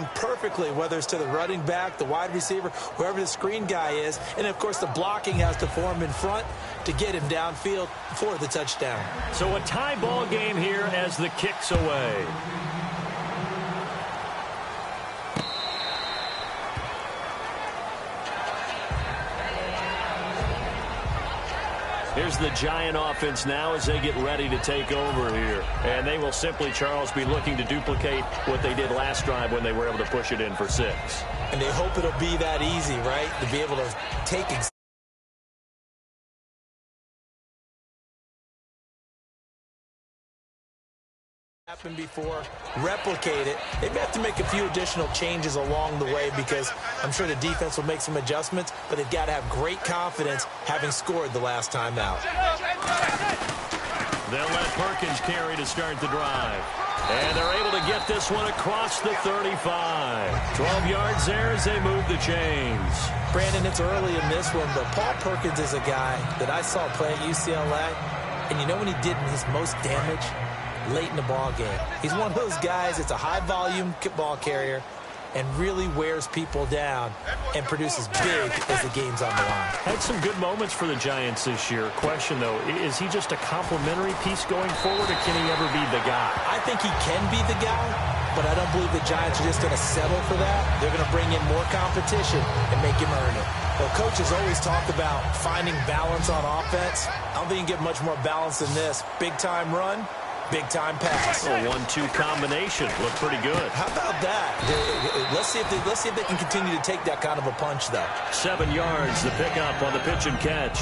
tuned perfectly, whether it's to the running back, the wide receiver, whoever the screen guy is. And, of course, the blocking has to form in front to get him downfield for the touchdown. So a tie ball game here as the kick's away. Here's the Giant offense now as they get ready to take over here. And they will simply, Charles, be looking to duplicate what they did last drive when they were able to push it in for 6. And they hope it'll be that easy, right, to be able to take it. Happened before, replicate it. They may have to make a few additional changes along the way because I'm sure the defense will make some adjustments, but they've got to have great confidence having scored the last time out. They'll let Perkins carry to start the drive. And they're able to get this one across the 35. 12 yards there as they move the chains. Brandon, it's early in this one, but Paul Perkins is a guy that I saw play at UCLA, and you know when he did his most damage? Late in the ball game. He's one of those guys that's a high-volume ball carrier and really wears people down and produces big as the game's on the line. Had some good moments for the Giants this year. Question, though, is he just a complimentary piece going forward, or can he ever be the guy? I think he can be the guy, but I don't believe the Giants are just going to settle for that. They're going to bring in more competition and make him earn it. Well, coaches always talk about finding balance on offense. I don't think you can get much more balance than this. Big-time run, big-time pass. A 1-2 combination. Looked pretty good. How about that? Let's see if they can continue to take that kind of a punch, though. 7 yards, the pickup on the pitch and catch.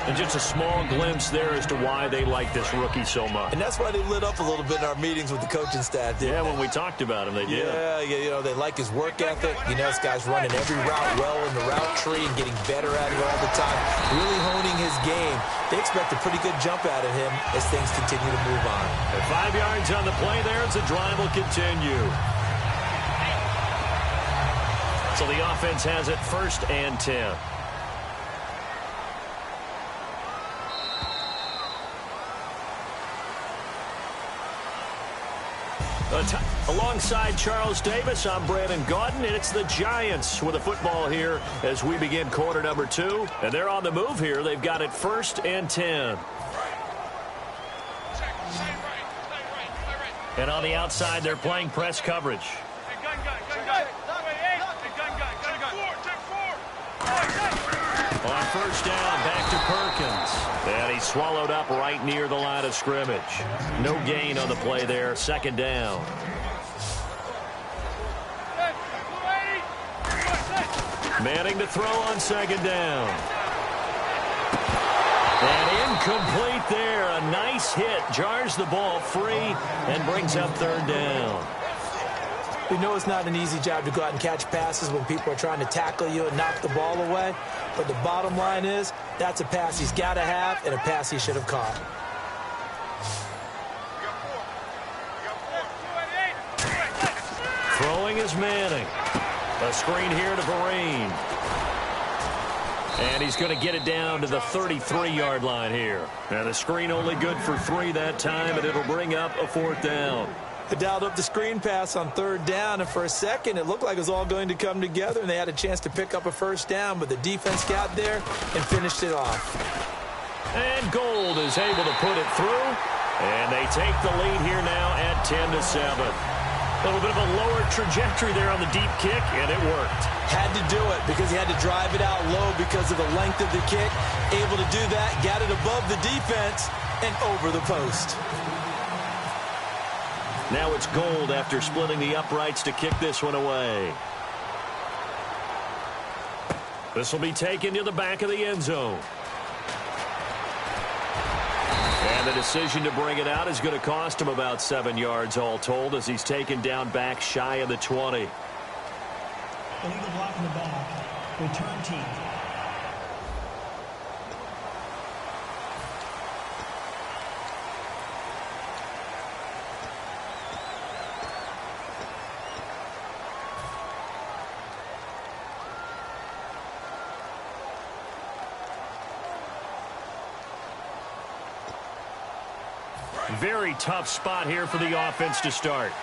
And just a small glimpse there as to why they like this rookie so much. And that's why they lit up a little bit in our meetings with the coaching staff, didn't they? When we talked about him, they did. Yeah, you know, they like his work ethic. You know, this guy's running every route well in the route tree and getting better at it all the time, really honing his game. They expect a pretty good jump out of him as things continue to move on. And 5 yards on the play there as the drive will continue. So the offense has it 1st and 10. Alongside Charles Davis, I'm Brandon Gaudin, and it's the Giants with the football here as we begin quarter number 2. And they're on the move here. They've got it 1st and 10. And on the outside, they're playing press coverage. On 1st down, back to Perkins. And he's swallowed up right near the line of scrimmage. No gain on the play there. 2nd down. Manning to throw on 2nd down. And incomplete there. A nice hit. Jars the ball free and brings up 3rd down. We know it's not an easy job to go out and catch passes when people are trying to tackle you and knock the ball away. But the bottom line is, that's a pass he's got to have and a pass he should have caught. Throwing is Manning. A screen here to Vereen. And he's going to get it down to the 33-yard line here. Now the screen only good for 3 that time, and it'll bring up a 4th down. They dialed up the screen pass on 3rd down, and for a second it looked like it was all going to come together, and they had a chance to pick up a 1st down, but the defense got there and finished it off. And Gold is able to put it through, and they take the lead here now at 10-7. A little bit of a lower trajectory there on the deep kick, and it worked. Had to do it because he had to drive it out low because of the length of the kick. Able to do that, got it above the defense and over the post. Now it's Gold after splitting the uprights to kick this one away. This will be taken to the back of the end zone. And the decision to bring it out is going to cost him about 7 yards all told as he's taken down back shy of the 20. Illegal block in the back. Return team. Very tough spot here for the offense to start.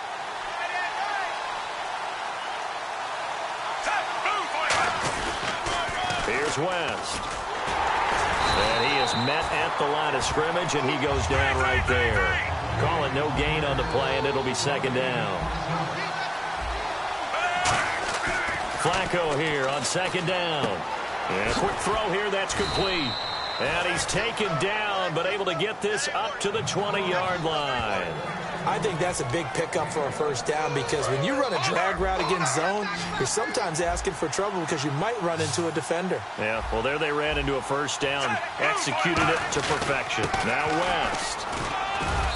is West. And he is met at the line of scrimmage, and he goes down right there. Call it no gain on the play, and it'll be second down. Flacco here on second down. And a quick throw here, that's complete. And he's taken down, but able to get this up to the 20-yard line. I think that's a big pickup for a first down, because when you run a drag route against zone, you're sometimes asking for trouble because you might run into a defender. Yeah, well, there they ran into a first down, executed it to perfection. Now West.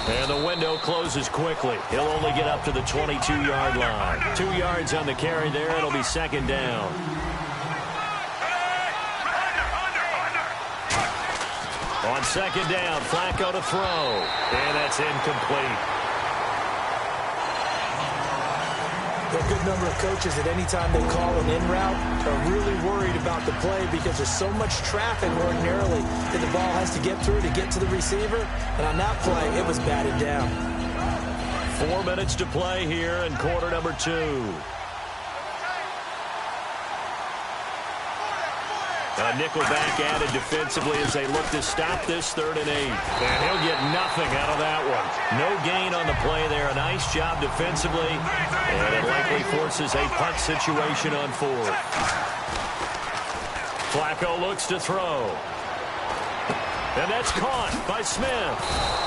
And the window closes quickly. He'll only get up to the 22-yard line. 2 yards on the carry there. It'll be second down. On second down, Flacco to throw. And that's incomplete. There are a good number of coaches that any time they call an in route are really worried about the play, because there's so much traffic ordinarily that the ball has to get through to get to the receiver. And on that play, it was batted down. 4 minutes to play here in quarter number 2. A nickel back added defensively as they look to stop this 3rd and 8. And he'll get nothing out of that one. No gain on the play there. A nice job defensively. And it likely forces a punt situation on 4th. Flacco looks to throw. And that's caught by Smith.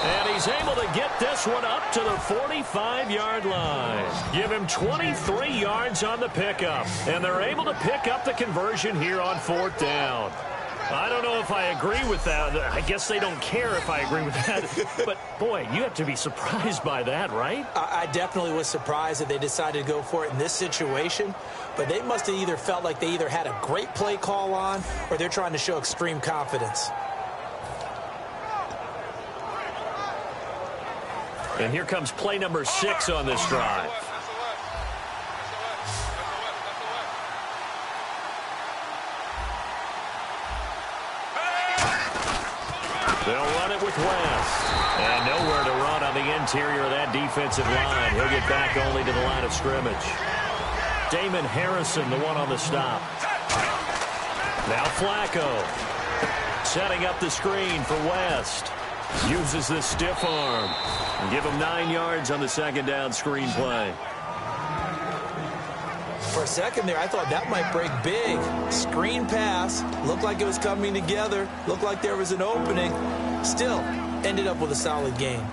And he's able to get this one up to the 45-yard line. Give him 23 yards on the pickup. And they're able to pick up the conversion here on 4th down. I don't know if I agree with that. I guess they don't care if I agree with that. But, boy, you have to be surprised by that, right? I definitely was surprised that they decided to go for it in this situation. But they must have either felt like they either had a great play call on, or they're trying to show extreme confidence. And here comes play number 6 on this drive. They'll run it with West. And nowhere to run on the interior of that defensive line. He'll get back only to the line of scrimmage. Damon Harrison, the one on the stop. Now Flacco. Setting up the screen for West. Uses the stiff arm. And give him 9 yards on the second down screen play. For a second there, I thought that might break big. Screen pass. Looked like it was coming together. Looked like there was an opening. Still, ended up with a solid gain.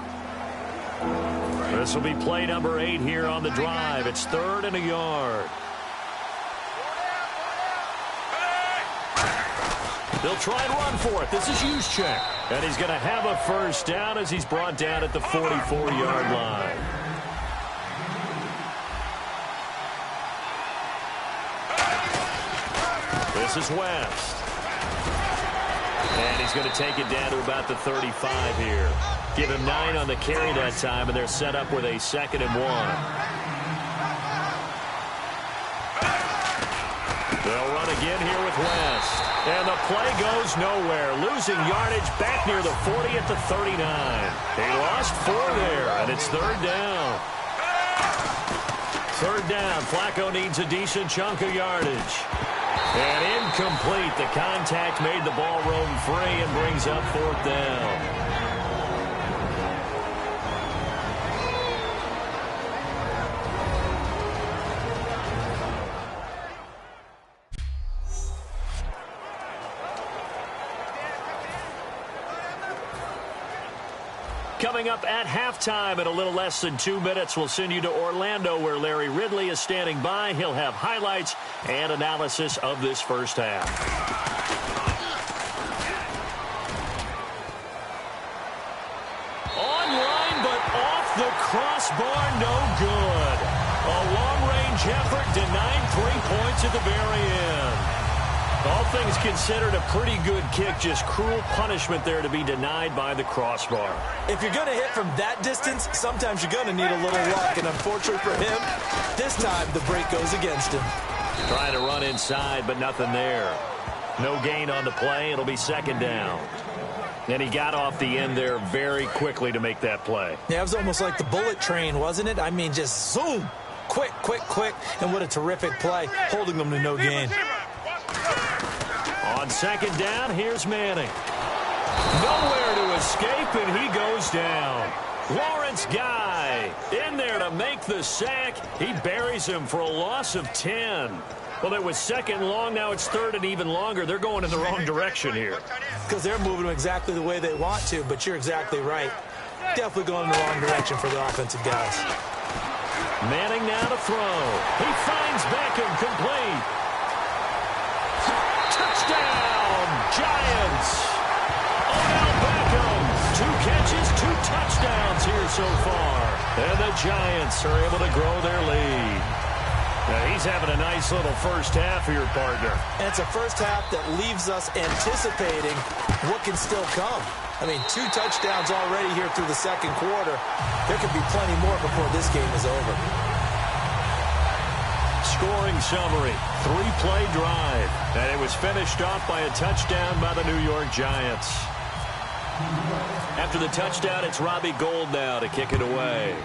This will be play number 8 here on the drive. It's 3rd and a yard. They'll try and run for it. This is Juszczyk. And he's going to have a first down as he's brought down at the 44-yard line. This is West. And he's going to take it down to about the 35 here. Give him 9 on the carry that time, and they're set up with a 2nd and 1. They'll run again here with West. And the play goes nowhere. Losing yardage back near the 40 at the 39. He lost 4 there, and it's 3rd down. 3rd down. Flacco needs a decent chunk of yardage. And incomplete. The contact made the ball roam free and brings up 4th down. Coming up at halftime in a little less than 2 minutes, we'll send you to Orlando, where Larry Ridley is standing by. He'll have highlights and analysis of this first half. Online, but off the crossbar, no good. A long-range effort denied 3 points at the very end. All things considered, a pretty good kick. Just cruel punishment there to be denied by the crossbar. If you're going to hit from that distance, sometimes you're going to need a little luck. And unfortunately for him, this time the break goes against him. Trying to run inside, but nothing there. No gain on the play. It'll be 2nd down. And he got off the end there very quickly to make that play. Yeah, it was almost like the bullet train, wasn't it? I mean, just zoom. Quick, quick, quick. And what a terrific play, holding them to no gain. On second down, here's Manning. Nowhere to escape, and he goes down. Lawrence Guy in there to make the sack. He buries him for a loss of 10. Well, it was second long. Now it's third and even longer. They're going in the wrong direction here. Because they're moving exactly the way they want to, but you're exactly right. Definitely going in the wrong direction for the offensive guys. Manning now to throw. He finds Beckham complete. Touchdown, Giants. Odell Beckham. 2 catches, 2 touchdowns here so far. And the Giants are able to grow their lead. Now he's having a nice little first half here, partner. And it's a first half that leaves us anticipating what can still come. I mean, 2 touchdowns already here through the second quarter. There could be plenty more before this game is over. Scoring summary, 3-play drive. And it was finished off by a touchdown by the New York Giants. After the touchdown, it's Robbie Gould now to kick it away.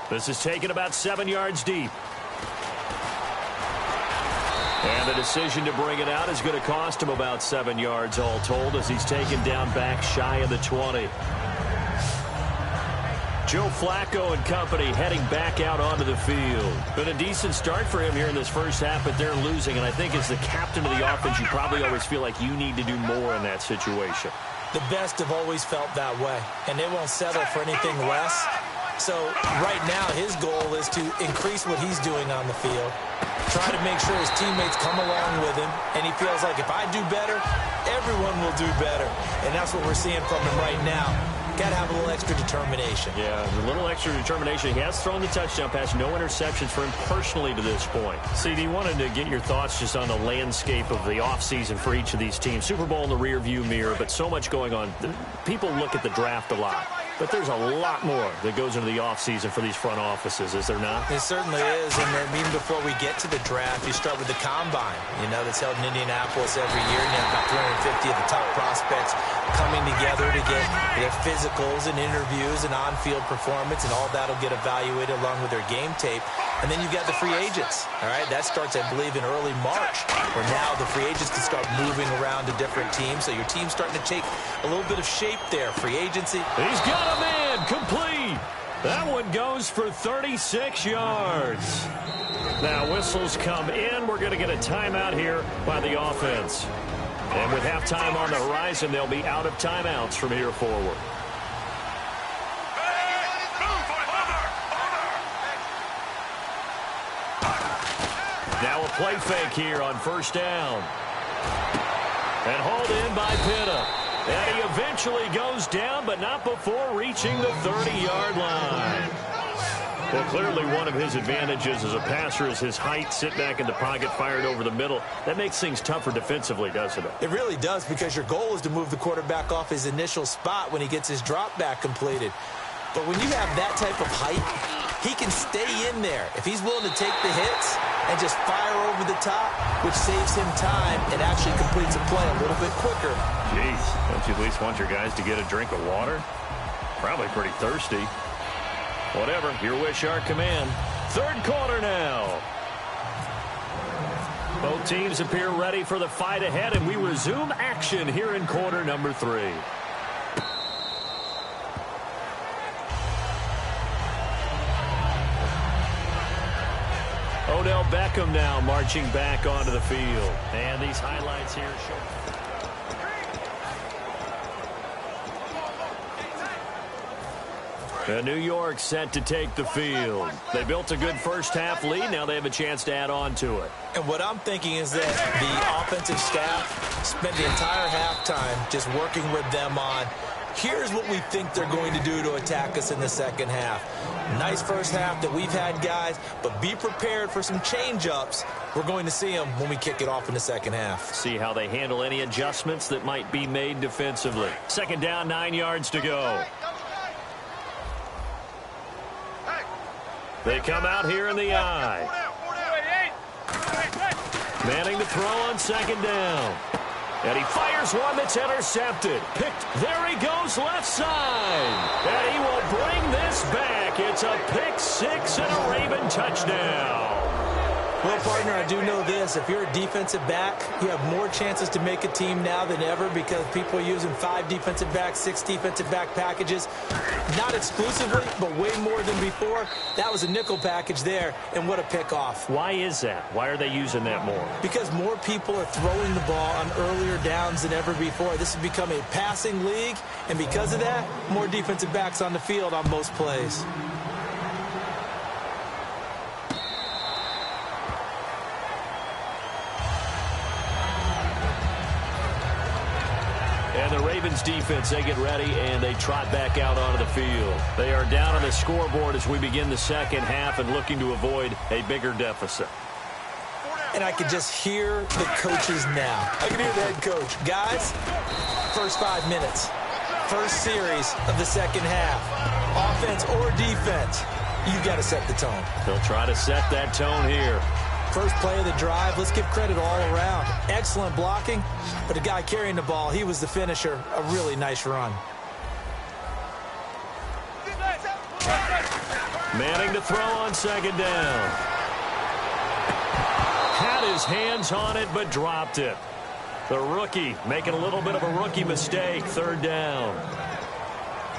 This is taken about 7 yards deep. And the decision to bring it out is going to cost him about 7 yards all told as he's taken down back shy of the 20. Joe Flacco and company heading back out onto the field. Been a decent start for him here in this first half, but they're losing. And I think as the captain of the offense, you probably always feel like you need to do more in that situation. The best have always felt that way, and they won't settle for anything less. So right now his goal is to increase what he's doing on the field, try to make sure his teammates come along with him, and he feels like if I do better, everyone will do better. And that's what we're seeing from him right now. Got to have a little extra determination. Yeah, a little extra determination. He has thrown the touchdown pass. No interceptions for him personally to this point. CD, wanted to get your thoughts just on the landscape of the offseason for each of these teams. Super Bowl in the rearview mirror, but so much going on. People look at the draft a lot. But there's a lot more that goes into the offseason for these front offices, is there not? It certainly is. And then even before we get to the draft, you start with the combine, that's held in Indianapolis every year. And you have about 350 of the top prospects coming together to get their physicals and interviews and on-field performance, and all that will get evaluated along with their game tape. And then you've got the free agents, all right? That starts, I believe, in early March, where now the free agents can start moving around to different teams. So your team's starting to take a little bit of shape there. Free agency. He's got a man complete. That one goes for 36 yards. Now whistles come in. We're going to get a timeout here by the offense. And with halftime on the horizon, they'll be out of timeouts from here forward. Now a play fake here on first down. And hauled in by Pitta. And he eventually goes down, but not before reaching the 30-yard line. Well, clearly one of his advantages as a passer is his height. Sit back in the pocket, fired over the middle. That makes things tougher defensively, doesn't it? It really does, because your goal is to move the quarterback off his initial spot when he gets his drop back completed. But when you have that type of height, he can stay in there. If he's willing to take the hits and just fire over the top, which saves him time and actually completes a play a little bit quicker. Jeez, don't you at least want your guys to get a drink of water? Probably pretty thirsty. Whatever, your wish, our command. Third quarter now. Both teams appear ready for the fight ahead, and we resume action here in quarter number 3. Odell Beckham now marching back onto the field. And these highlights here show. New York set to take the field. They built a good first-half lead. Now they have a chance to add on to it. And what I'm thinking is that the offensive staff spent the entire halftime just working with them on, here's what we think they're going to do to attack us in the second half. Nice first half that we've had, guys, but be prepared for some change-ups. We're going to see them when we kick it off in the second half. See how they handle any adjustments that might be made defensively. Second down, 9 yards to go. They come out here in the eye. Manning to throw on second down. And he fires one that's intercepted. Picked. There he goes left side. And he will bring this back. It's a pick six and a Raven touchdown. Well, partner, I do know this. If you're a defensive back, you have more chances to make a team now than ever because people are using 5 defensive backs, 6 defensive back packages. Not exclusively, but way more than before. That was a nickel package there, and what a pickoff. Why is that? Why are they using that more? Because more people are throwing the ball on earlier downs than ever before. This has become a passing league, and because of that, more defensive backs on the field on most plays. And the Ravens defense, they get ready, and they trot back out onto the field. They are down on the scoreboard as we begin the second half and looking to avoid a bigger deficit. And I can just hear the coaches now. I can hear the head coach. Guys, first 5 minutes, first series of the second half, offense or defense, you've got to set the tone. They'll try to set that tone here. First play of the drive, let's give credit all around. Excellent blocking, but the guy carrying the ball, he was the finisher. A really nice run. Manning to throw on second down. Had his hands on it, but dropped it. The rookie making a little bit of a rookie mistake, third down.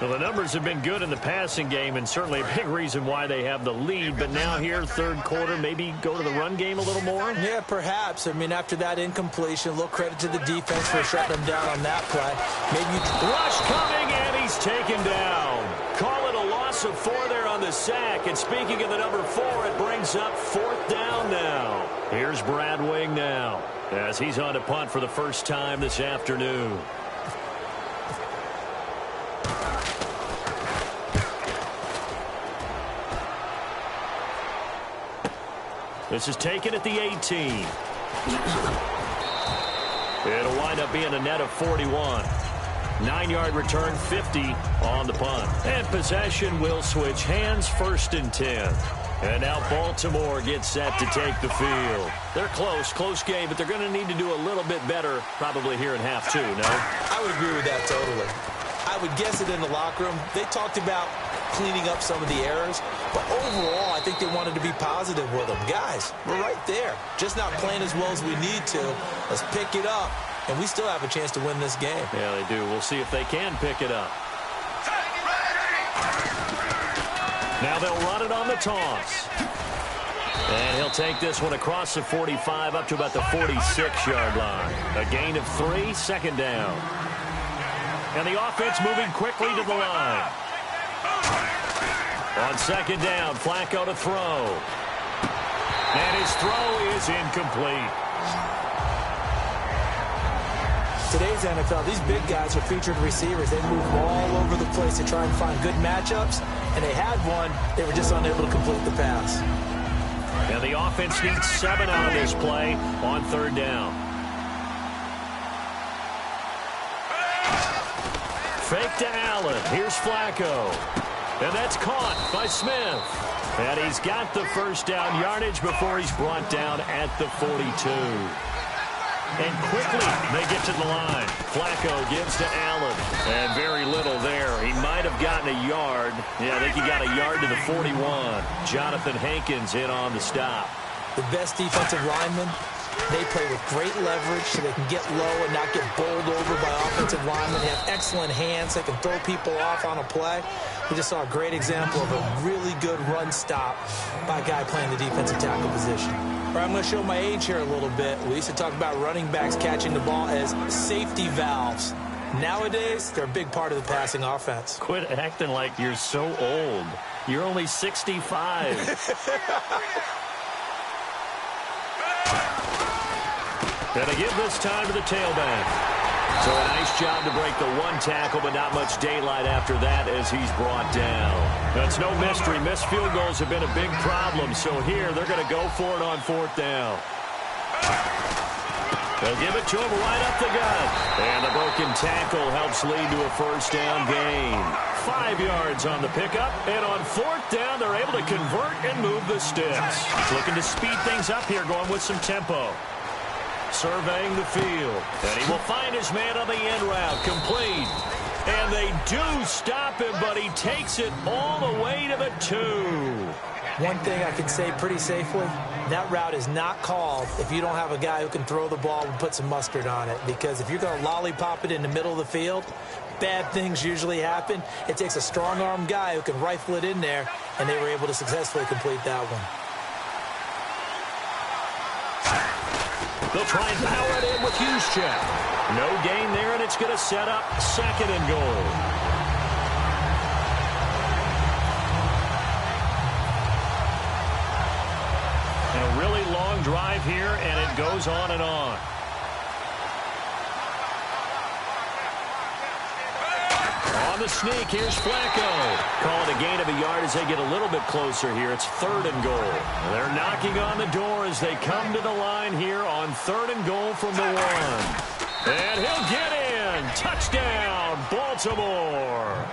Well, the numbers have been good in the passing game and certainly a big reason why they have the lead. But now here, third quarter, maybe go to the run game a little more? Yeah, perhaps. I mean, after that incompletion, a little credit to the defense for shutting them down on that play. Maybe rush coming, and he's taken down. Call it a loss of 4 there on the sack. And speaking of the number 4, it brings up 4th down now. Here's Brad Wing now as he's on to punt for the first time this afternoon. This is taken at the 18. It'll wind up being a net of 41. 9-yard return, 50 on the punt. And possession will switch hands, 1st and 10. And now Baltimore gets set to take the field. They're close game, but they're going to need to do a little bit better probably here in half 2, no? I would agree with that totally. I would guess it in the locker room. They talked about cleaning up some of the errors, but overall, I think they wanted to be positive with them. Guys, we're right there. Just not playing as well as we need to. Let's pick it up, and we still have a chance to win this game. Yeah, they do. We'll see if they can pick it up. Now they'll run it on the toss. And he'll take this one across the 45 up to about the 46-yard line. A gain of 3, second down. And the offense moving quickly to the line. On second down, Flacco to throw. And his throw is incomplete. Today's NFL, these big guys are featured receivers. They move all over the place to try and find good matchups. And they had one. They were just unable to complete the pass. And the offense needs 7 on this play on third down. Fake to Allen. Here's Flacco. And that's caught by Smith. And he's got the first down yardage before he's brought down at the 42. And quickly they get to the line. Flacco gives to Allen. And very little there. He might have gotten a yard. Yeah, I think he got a yard to the 41. Jonathan Hankins in on the stop. The best defensive linemen, they play with great leverage so they can get low and not get bowled over by offensive linemen. They have excellent hands. They can throw people off on a play. We just saw a great example of a really good run stop by a guy playing the defensive tackle position. All right, I'm going to show my age here a little bit. We used to talk about running backs catching the ball as safety valves. Nowadays, they're a big part of the passing offense. Quit acting like you're so old. You're only 65. Gonna give this time to the tailback. So a nice job to break the 1 tackle, but not much daylight after that as he's brought down. That's no mystery. Missed field goals have been a big problem. So here they're going to go for it on 4th down. They'll give it to him right up the gut. And the broken tackle helps lead to a first down gain. 5 yards on the pickup. And on 4th down, they're able to convert and move the sticks. Looking to speed things up here, going with some tempo. Surveying the field. And he will find his man on the end route. Complete. And they do stop him, but he takes it all the way to the 2. One thing I can say pretty safely, that route is not called if you don't have a guy who can throw the ball and put some mustard on it. Because if you're going to lollipop it in the middle of the field, bad things usually happen. It takes a strong-armed guy who can rifle it in there, and they were able to successfully complete that one. They'll try and power it in with Juszczyk. No gain there, and it's going to set up 2nd and goal. And a really long drive here, and it goes on and on. On the sneak, here's Flacco. Call it a gain of a yard as they get a little bit closer here. It's 3rd and goal. They're knocking on the door as they come to the line here on 3rd and goal from the 1. And he'll get in. Touchdown, Baltimore.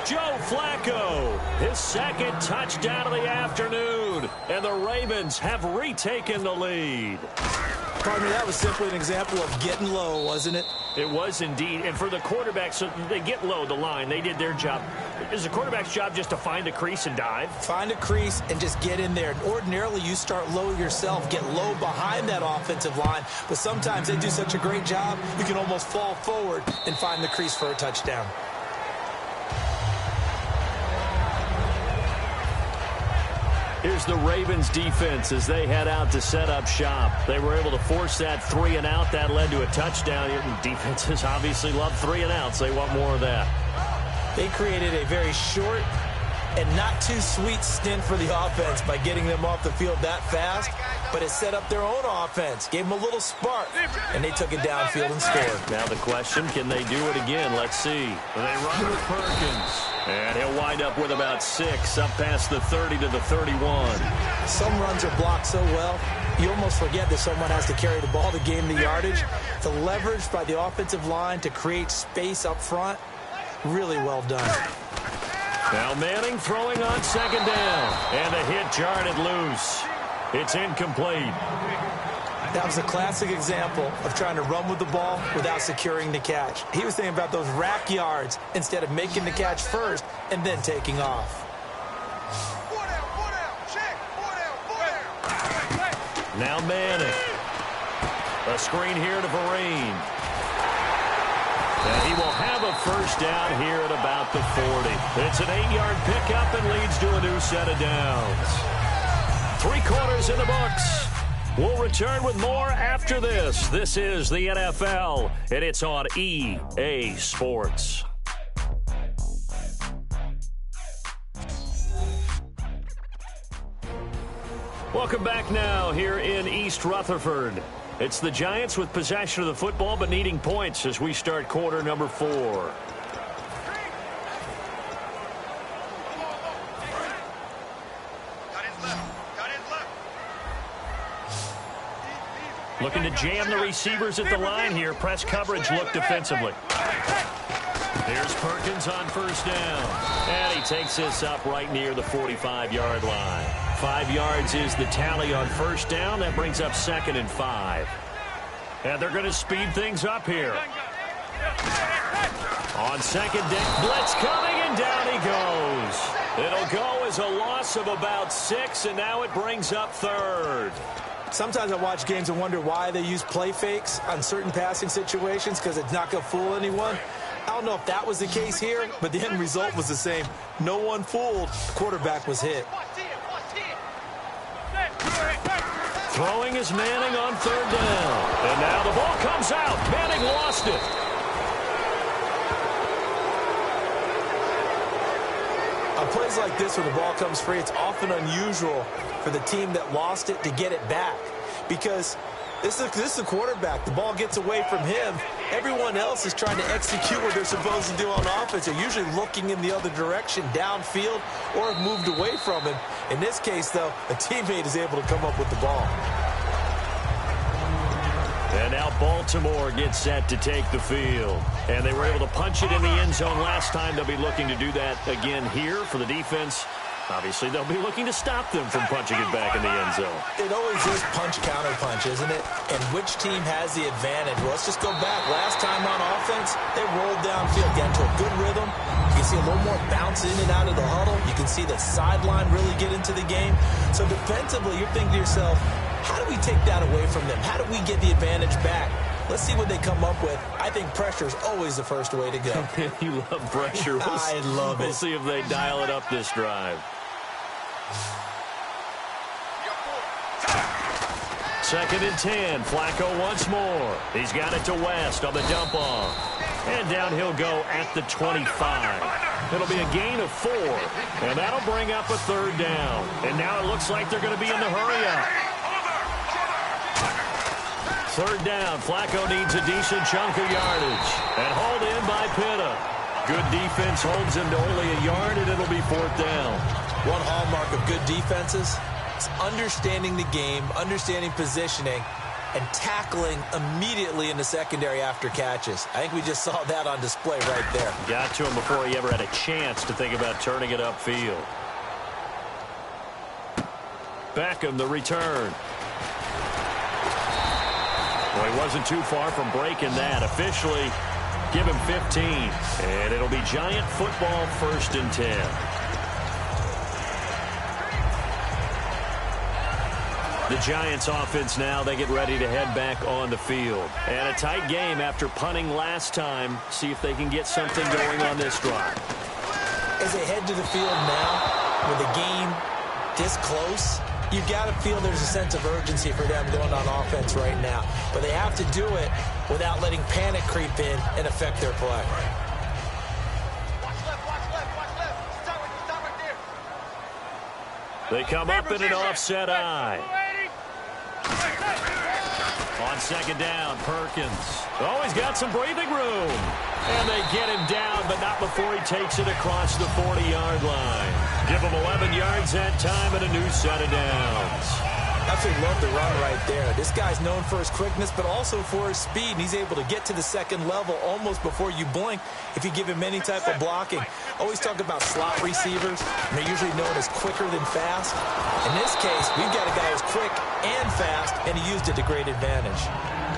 Joe Flacco, his 2nd touchdown of the afternoon. And the Ravens have retaken the lead. Pardon me, that was simply an example of getting low, wasn't it? It was indeed. And for the quarterback, so they get low the line. They did their job. Is the quarterback's job just to find a crease and dive? Find a crease and just get in there. Ordinarily, you start low yourself, get low behind that offensive line. But sometimes they do such a great job, you can almost fall forward and find the crease for a touchdown. Here's the Ravens defense as they head out to set up shop. They were able to force that 3 and out. That led to a touchdown. Defenses obviously love 3 and outs. They want more of that. They created a very short and not too sweet stint for the offense by getting them off the field that fast, but it set up their own offense, gave them a little spark, and they took it downfield and scored. Now the question, can they do it again? Let's see. They run with Perkins, and he'll wind up with about 6 up past the 30 to the 31. Some runs are blocked so well, you almost forget that someone has to carry the ball to gain the yardage. The leverage by the offensive line to create space up front, really well done. Now Manning throwing on 2nd down, and the hit jarred it loose. It's incomplete. That was a classic example of trying to run with the ball without securing the catch. He was thinking about those rack yards instead of making the catch first and then taking off. Now Manning. A screen here to Vereen. And he will have a 1st down here at about the 40. It's an 8-yard pickup and leads to a new set of downs. 3 quarters in the books. We'll return with more after this. This is the NFL, and it's on EA Sports. Welcome back now here in East Rutherford. It's the Giants with possession of the football but needing points as we start quarter number 4. Looking to jam the receivers at the line here. Press coverage look defensively. Here's Perkins on 1st down. And he takes this up right near the 45-yard line. 5 yards is the tally on 1st down. That brings up 2nd and 5. And they're going to speed things up here. On 2nd down, blitz coming, and down he goes. It'll go as a loss of about 6, and now it brings up 3rd. Sometimes I watch games and wonder why they use play fakes on certain passing situations because it's not going to fool anyone. I don't know if that was the case here, but the end result was the same. No one fooled. The quarterback was hit. Throwing is Manning on 3rd down. And now the ball comes out. Manning lost it. On plays like this where the ball comes free, it's often unusual for the team that lost it to get it back. Because this is the quarterback. The ball gets away from him. Everyone else is trying to execute what they're supposed to do on offense. They're usually looking in the other direction, downfield, or have moved away from him. In this case, though, a teammate is able to come up with the ball. And now Baltimore gets set to take the field. And they were able to punch it in the end zone last time. They'll be looking to do that again here for the defense. Obviously, they'll be looking to stop them from punching it back in the end zone. It always is punch-counter-punch, isn't it? And which team has the advantage? Well, let's just go back. Last time on offense, they rolled downfield, got into a good rhythm. You can see a little more bounce in and out of the huddle. You can see the sideline really get into the game. So defensively, you're thinking to yourself, how do we take that away from them? How do we get the advantage back? Let's see what they come up with. I think pressure is always the first way to go. You love pressure. I love it. We'll see if they dial it up this drive. Second and 10. Flacco once more. He's got it to West on the dump off. And down he'll go at the 25. It'll be a gain of 4. And that'll bring up a third down. And now it looks like they're going to be in the hurry-up. Third down. Flacco needs a decent chunk of yardage. And hauled in by Pitta. Good defense holds him to only a yard, and it'll be fourth down. One hallmark of good defenses is understanding the game, understanding positioning, and tackling immediately in the secondary after catches. I think we just saw that on display right there. Got to him before he ever had a chance to think about turning it upfield. Beckham, the return. Well, he wasn't too far from breaking that. Officially, give him 15. And it'll be Giant football, first and 10. The Giants offense now, they get ready to head back on the field. And a tight game after punting last time. See if they can get something going on this drive. As they head to the field now, with the game this close, you've got to feel there's a sense of urgency for them going on offense right now. But they have to do it without letting panic creep in and affect their play. They come up in an offset eye. On second down, Perkins. Oh, he's got some breathing room. And they get him down, but not before he takes it across the 40-yard line. Give him 11 yards that time and a new set of downs. Absolutely love the run right there. This guy's known for his quickness, but also for his speed. And he's able to get to the second level almost before you blink if you give him any type of blocking. Always talk about slot receivers. And they're usually known as quicker than fast. In this case, we've got a guy who's quick and fast, and he used it to great advantage.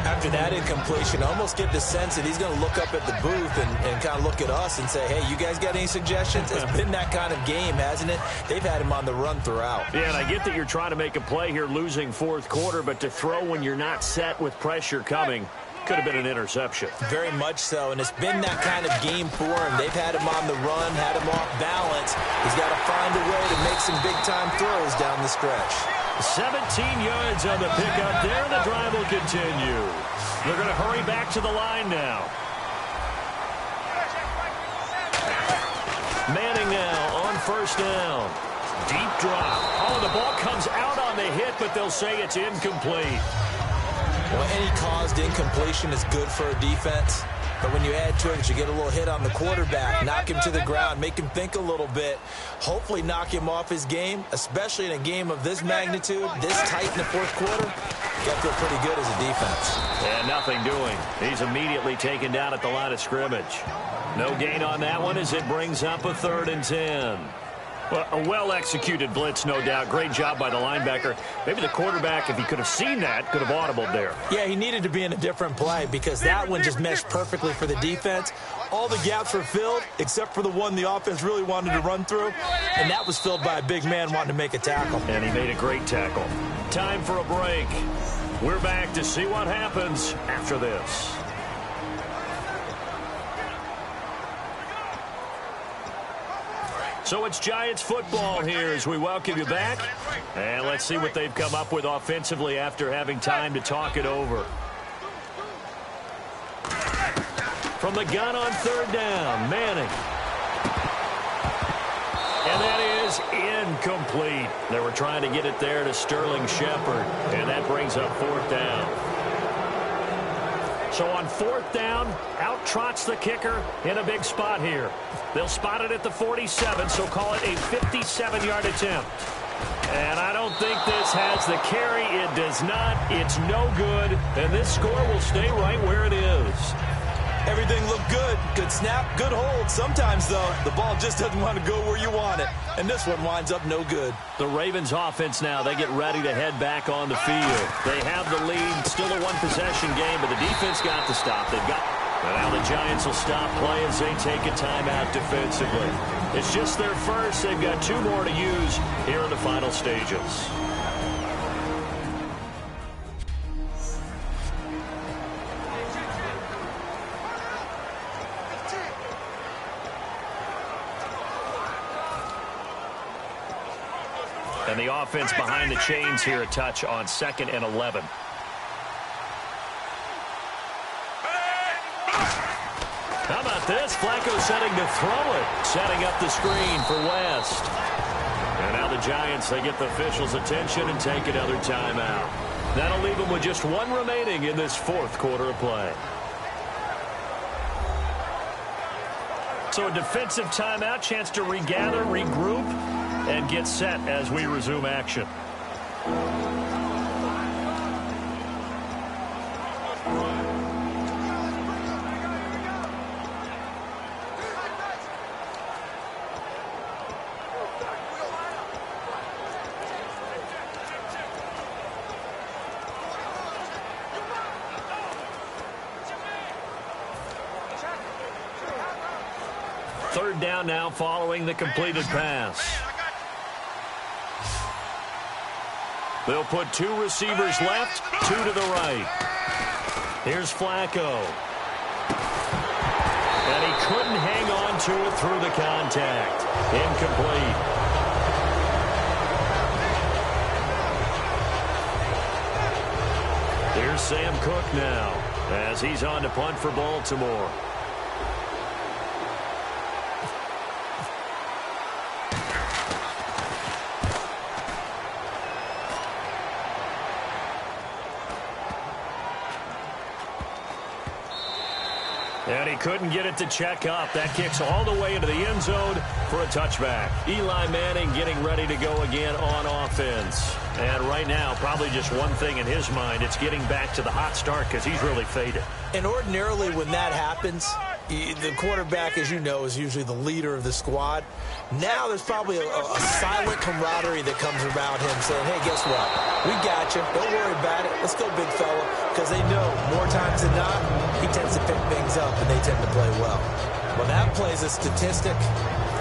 After that incompletion, I almost get the sense that he's going to look up at the booth and kind of look at us and say, hey, you guys got any suggestions? It's been that kind of game, hasn't it? They've had him on the run throughout. Yeah, and I get that you're trying to make a play here losing fourth quarter, but to throw when you're not set with pressure coming could have been an interception. Very much so, and it's been that kind of game for him. They've had him on the run, had him off balance. He's got to find a way to make some big-time throws down the stretch. 17 yards on the pickup there, and the drive will continue. They're going to hurry back to the line now. Manning now on first down. Deep drop. Oh, the ball comes out on the hit, but they'll say it's incomplete. Well, any caused incompletion is good for a defense. But when you add to it, you get a little hit on the quarterback, knock him to the ground, make him think a little bit, hopefully knock him off his game, especially in a game of this magnitude, this tight in the fourth quarter. Got to feel pretty good as a defense. And nothing doing. He's immediately taken down at the line of scrimmage. No gain on that one as it brings up a 3rd and 10. Well, a well-executed blitz, no doubt. Great job by the linebacker. Maybe the quarterback, if he could have seen that, could have audibled there. Yeah, he needed to be in a different play because that one just meshed perfectly for the defense. All the gaps were filled except for the one the offense really wanted to run through, and that was filled by a big man wanting to make a tackle. And he made a great tackle. Time for a break. We're back to see what happens after this. So it's Giants football here as we welcome you back. And let's see what they've come up with offensively after having time to talk it over. From the gun on 3rd down, Manning. And that is incomplete. They were trying to get it there to Sterling Shepard. And that brings up 4th down. So on 4th down, out trots the kicker in a big spot here. They'll spot it at the 47, so call it a 57-yard attempt. And I don't think this has the carry. It does not. It's no good. And this score will stay right where it is. Everything looked good. Good snap, good hold. Sometimes, though, the ball just doesn't want to go where you want it. And this one winds up no good. The Ravens offense now, they get ready to head back on the field. They have the lead, still a one-possession game, but the defense got to stop. They've got... And now the Giants will stop play as they take a timeout defensively. It's just their first. They've got 2 more to use here in the final stages. And the offense behind the chains here, a touch on 2nd and 11. How about this? Flacco setting to throw it. Setting up the screen for West. And now the Giants, they get the officials' attention and take another timeout. That'll leave them with just 1 remaining in this 4th quarter of play. So a defensive timeout, chance to regather, regroup, and get set as we resume action. Third down now following the completed pass. They'll put 2 receivers left, 2 to the right. Here's Flacco. And he couldn't hang on to it through the contact. Incomplete. Here's Sam Cook now as he's on to punt for Baltimore. And he couldn't get it to check up. That kicks all the way into the end zone for a touchback. Eli Manning getting ready to go again on offense. And right now, probably just one thing in his mind. It's getting back to the hot start because he's really faded. And ordinarily when that happens, the quarterback, as you know, is usually the leader of the squad. Now there's probably a silent camaraderie that comes around him saying, hey, guess what? We got you. Don't worry about it. Let's go, big fella. Because they know more times than not, he tends to pick things up and they tend to play well. Well, that plays a statistic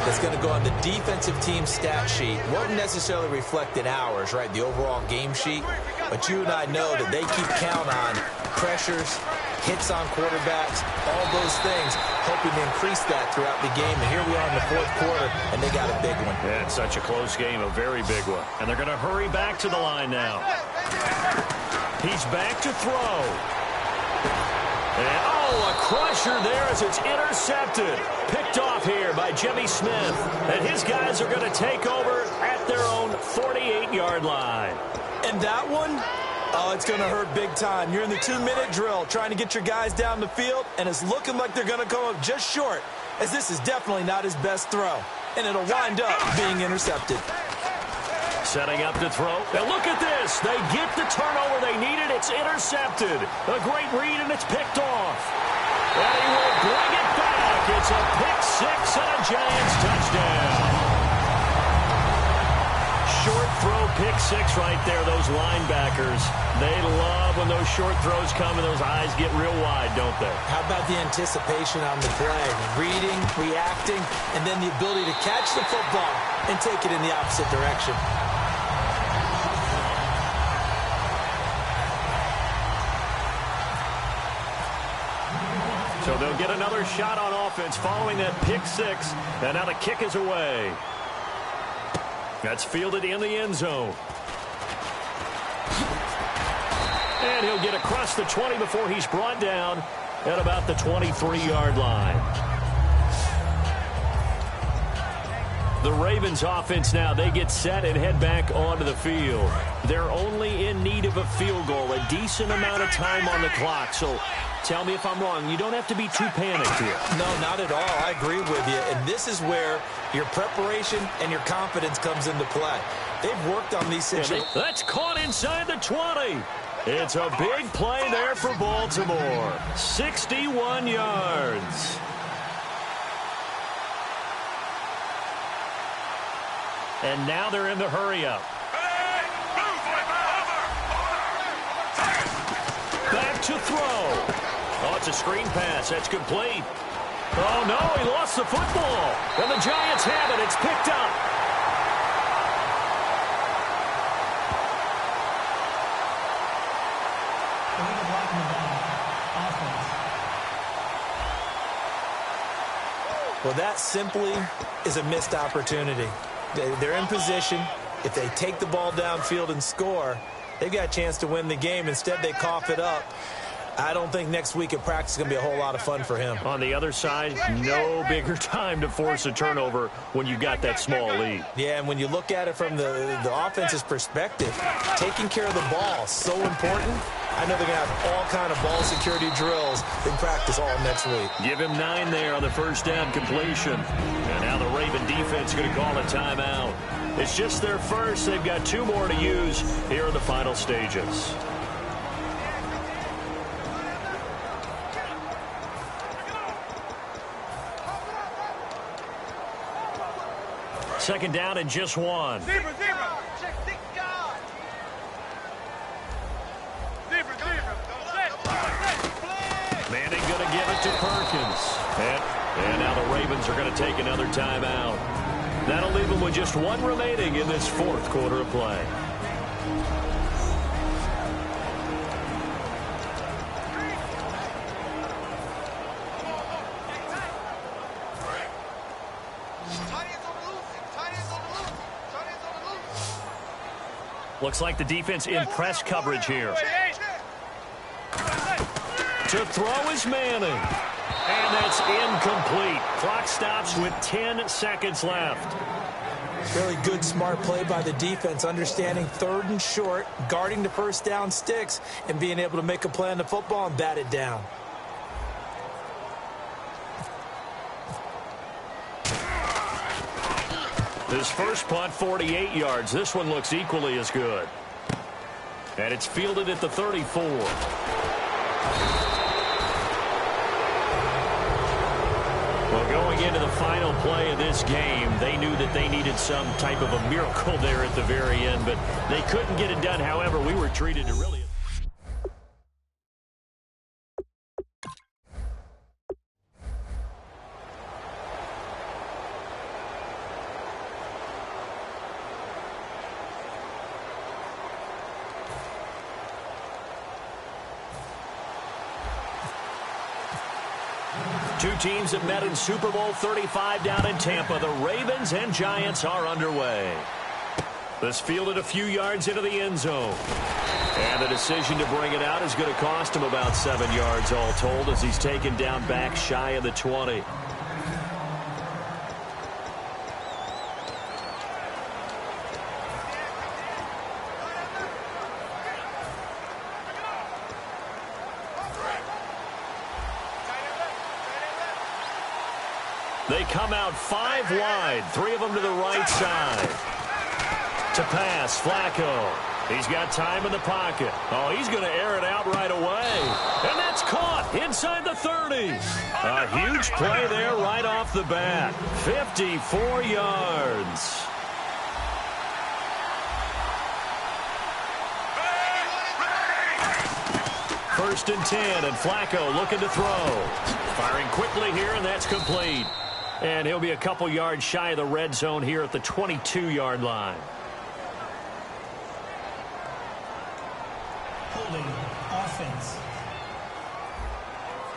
that's going to go on the defensive team stat sheet. Won't necessarily reflect in ours, right, the overall game sheet. But you and I know that they keep count on pressures, hits on quarterbacks, all those things, hoping to increase that throughout the game. And here we are in the 4th quarter, and they got a big one. Yeah, it's such a close game, a very big one. And they're going to hurry back to the line now. He's back to throw. And, oh, a crusher there as it's intercepted. Picked off here by Jimmy Smith. And his guys are going to take over at their own 48-yard line. And that one, oh, it's going to hurt big time. You're in the 2-minute drill trying to get your guys down the field, and it's looking like they're going to come up just short, as this is definitely not his best throw. And it'll wind up being intercepted. Setting up to throw. Now look at this. They get the turnover they needed. It's intercepted. A great read, and it's picked off. And he will bring it back. It's a pick 6 and a Giants touchdown. Short throw, pick 6 right there. Those linebackers, they love when those short throws come and those eyes get real wide, don't they? How about the anticipation on the play? Reading, reacting, and then the ability to catch the football and take it in the opposite direction. So they'll get another shot on offense following that pick 6, and now the kick is away. That's fielded in the end zone. And he'll get across the 20 before he's brought down at about the 23-yard line. The Ravens offense now, they get set and head back onto the field. They're only in need of a field goal, a decent amount of time on the clock. So tell me if I'm wrong. You don't have to be too panicked here. No, not at all. I agree with you. And this is where your preparation and your confidence comes into play. They've worked on these situations. That's caught inside the 20. It's a big play there for Baltimore. 61 yards. And now they're in the hurry-up. Back to throw. Oh, it's a screen pass. That's complete. Oh, no, he lost the football. And the Giants have it. It's picked up. Well, that simply is a missed opportunity. They're in position. If they take the ball downfield and score, they've got a chance to win the game. Instead, they cough it up. I don't think next week at practice is going to be a whole lot of fun for him. On the other side, no bigger time to force a turnover when you've got that small lead. Yeah, and when you look at it from the offense's perspective, taking care of the ball is so important. I know they're going to have all kind of ball security drills in practice all next week. Give him 9 there on the first down completion. And now the Raven defense is going to call a timeout. It's just their first. They've got 2 more to use here in the final stages. Second down and just 1. Manning going to give it to Perkins. And now the Ravens are going to take another timeout. That'll leave them with just 1 remaining in this 4th quarter of play. Looks like the defense in press coverage here. To throw is Manning. And that's incomplete. Clock stops with 10 seconds left. Really good, smart play by the defense, understanding 3rd and short, guarding the first down sticks, and being able to make a play on the football and bat it down. His first punt, 48 yards. This one looks equally as good. And it's fielded at the 34. Well, going into the final play of this game, they knew that they needed some type of a miracle there at the very end, but they couldn't get it done. However, we were treated to really... Two teams have met in Super Bowl 35 down in Tampa. The Ravens and Giants are underway. This fielded a few yards into the end zone. And the decision to bring it out is going to cost him about 7 yards all told as he's taken down back shy of the 20. They come out 5 wide, 3 of them to the right side. To pass, Flacco. He's got time in the pocket. Oh, he's going to air it out right away. And that's caught inside the 30. A huge play there right off the bat. 54 yards. First and 10, and Flacco looking to throw. Firing quickly here, and that's complete. And he'll be a couple yards shy of the red zone here at the 22-yard line. Holding offense.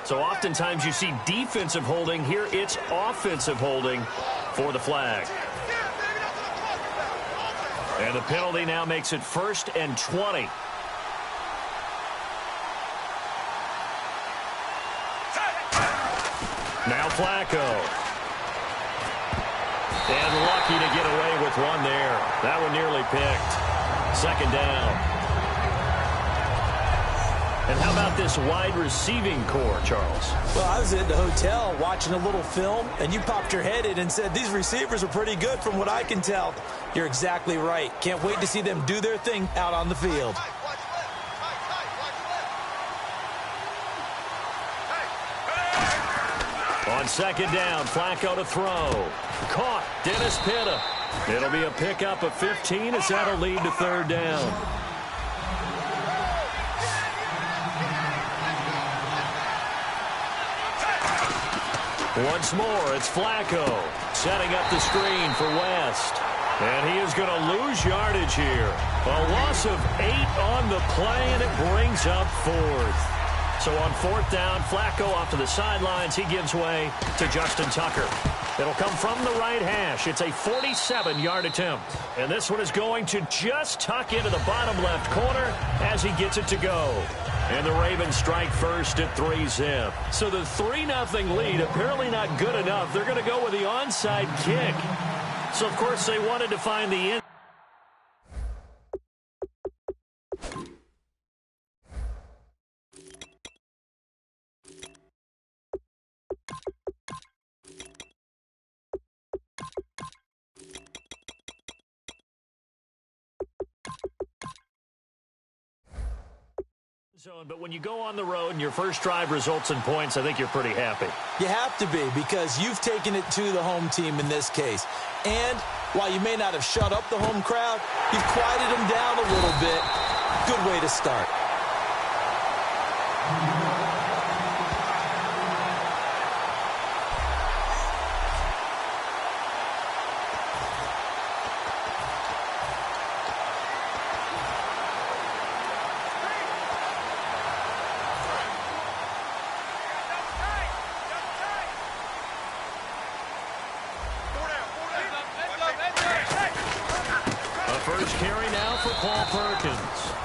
So oftentimes you see defensive holding. Here it's offensive holding for the flag. And the penalty now makes it 1st and 20. Now Flacco. And lucky to get away with one there. That one nearly picked. Second down. And how about this wide receiving core, Charles? Well, I was at the hotel watching a little film, and you popped your head in and said, these receivers are pretty good from what I can tell. You're exactly right. Can't wait to see them do their thing out on the field. On second down, Flacco to throw. Caught. Dennis Pitta. It'll be a pickup of 15 as that'll lead to third down. Once more, it's Flacco setting up the screen for West. And he is going to lose yardage here. A loss of 8 on the play, and it brings up fourth. So on fourth down, Flacco off to the sidelines. He gives way to Justin Tucker. It'll come from the right hash. It's a 47-yard attempt. And this one is going to just tuck into the bottom left corner as he gets it to go. And the Ravens strike first at 3-zip. So the 3-0 lead apparently not good enough. They're going to go with the onside kick. So, of course, they wanted to find the end. But when you go on the road and your first drive results in points, I think you're pretty happy. You have to be, because you've taken it to the home team in this case. And while you may not have shut up the home crowd, you've quieted them down a little bit. Good way to start.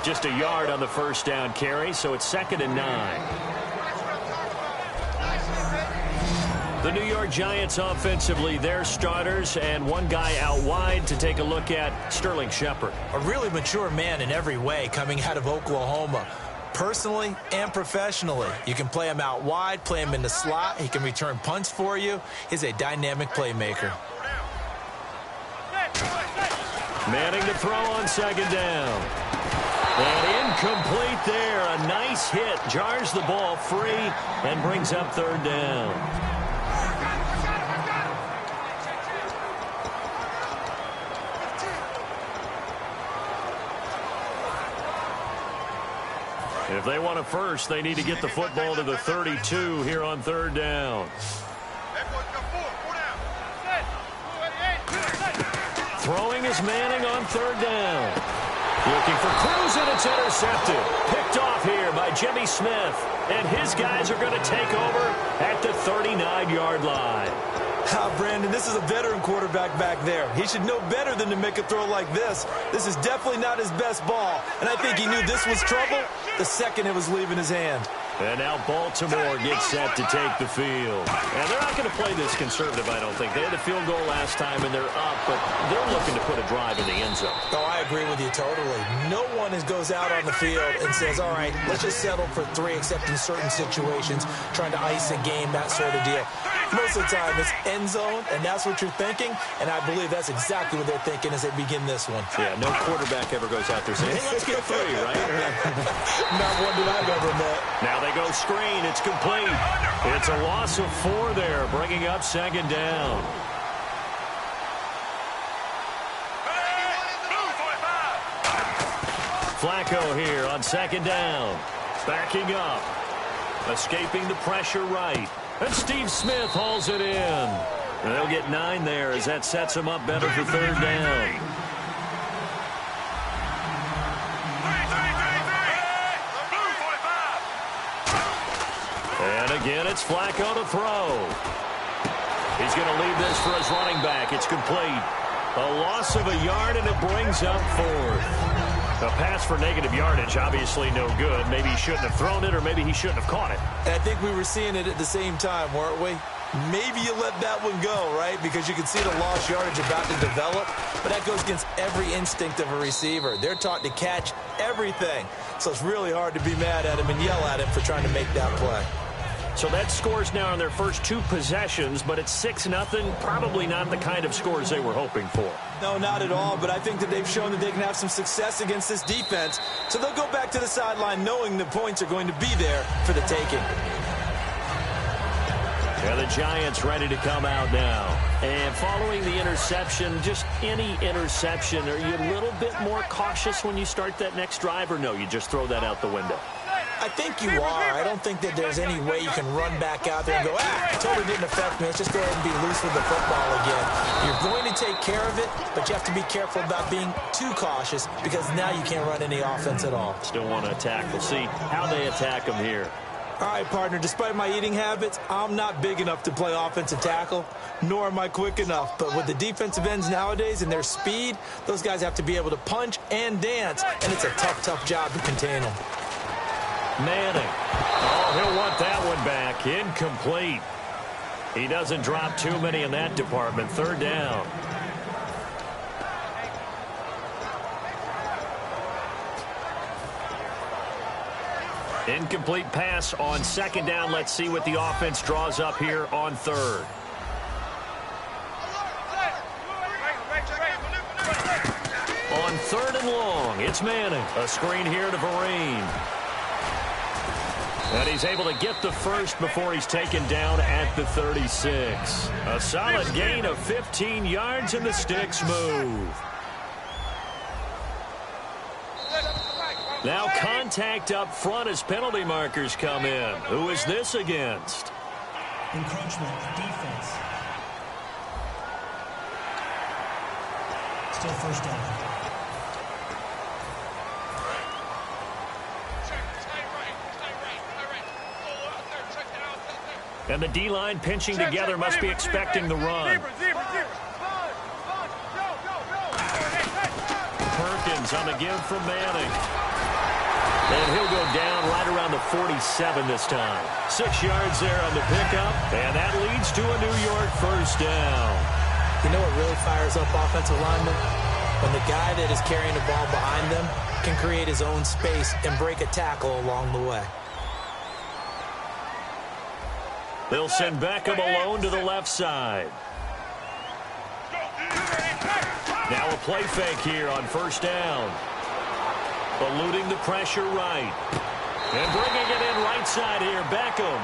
Just a yard on the first down carry, so it's 2nd and 9. The New York Giants offensively, their starters, and one guy out wide to take a look at, Sterling Shepard. A really mature man in every way coming out of Oklahoma. Personally and professionally, you can play him out wide, play him in the slot. He can return punts for you. He's a dynamic playmaker. Manning to throw on second down. And incomplete there. A nice hit. Jars the ball free and brings up third down. If they want a first, they need to get the football to the 32 here on third down. Throwing is Manning on third down. Looking for Cruz, and it's intercepted. Picked off here by Jimmy Smith. And his guys are going to take over at the 39-yard line. Brandon, this is a veteran quarterback back there. He should know better than to make a throw like this. This is definitely not his best ball. And I think he knew this was trouble the second it was leaving his hand. And now Baltimore gets set to take the field. And they're not going to play this conservative, I don't think. They had a field goal last time, and they're up, but they're looking to put a drive in the end zone. Oh, I agree with you totally. No one goes out on the field and says, all right, let's just settle for 3, except in certain situations, trying to ice a game, that sort of deal. Most of the time, it's end zone, and that's what you're thinking, and I believe that's exactly what they're thinking as they begin this one. Yeah, no quarterback ever goes out there saying, hey, let's get 3, right? Not one that I've ever met. Now they go screen. It's complete. It's a loss of 4 there, bringing up second down. Flacco here on second down. Backing up. Escaping the pressure right. And Steve Smith hauls it in. And they'll get 9 there as that sets him up better for third down. And again, it's Flacco to throw. He's going to leave this for his running back. It's complete. A loss of a yard, and it brings up 4th. A pass for negative yardage, obviously no good. Maybe he shouldn't have thrown it, or maybe he shouldn't have caught it. And I think we were seeing it at the same time, weren't we? Maybe you let that one go, right? Because you can see the lost yardage about to develop. But that goes against every instinct of a receiver. They're taught to catch everything. So it's really hard to be mad at him and yell at him for trying to make that play. So that scores now on their first 2 possessions, but it's 6-0. Probably not the kind of scores they were hoping for. No, not at all, but I think that they've shown that they can have some success against this defense. So they'll go back to the sideline knowing the points are going to be there for the taking. And the Giants ready to come out now. And following the interception, just any interception, are you a little bit more cautious when you start that next drive, or no, you just throw that out the window? I think you are. I don't think that there's any way you can run back out there and go, it totally didn't affect me. Let's just go ahead and be loose with the football again. You're going to take care of it, but you have to be careful about being too cautious because now you can't run any offense at all. Still want to attack. We'll see how they attack them here. All right, partner, despite my eating habits, I'm not big enough to play offensive tackle, nor am I quick enough. But with the defensive ends nowadays and their speed, those guys have to be able to punch and dance, and it's a tough, tough job to contain them. Manning. Oh, he'll want that one back. Incomplete. He doesn't drop too many in that department. Third down. Incomplete pass on second down. Let's see what the offense draws up here on third. On third and long, it's Manning. A screen here to Vereen. And he's able to get the first before he's taken down at the 36. A solid gain of 15 yards, and the sticks move. Now contact up front as penalty markers come in. Who is this against? Encroachment, defense. Still first down. And the D-line pinching together must be expecting the run. Perkins on the give from Manning. And he'll go down right around the 47 this time. 6 yards there on the pickup, and that leads to a New York first down. You know what really fires up offensive linemen? When the guy that is carrying the ball behind them can create his own space and break a tackle along the way. They'll send Beckham alone to the left side. Now a play fake here on first down. Eluding the pressure right. And bringing it in right side here, Beckham.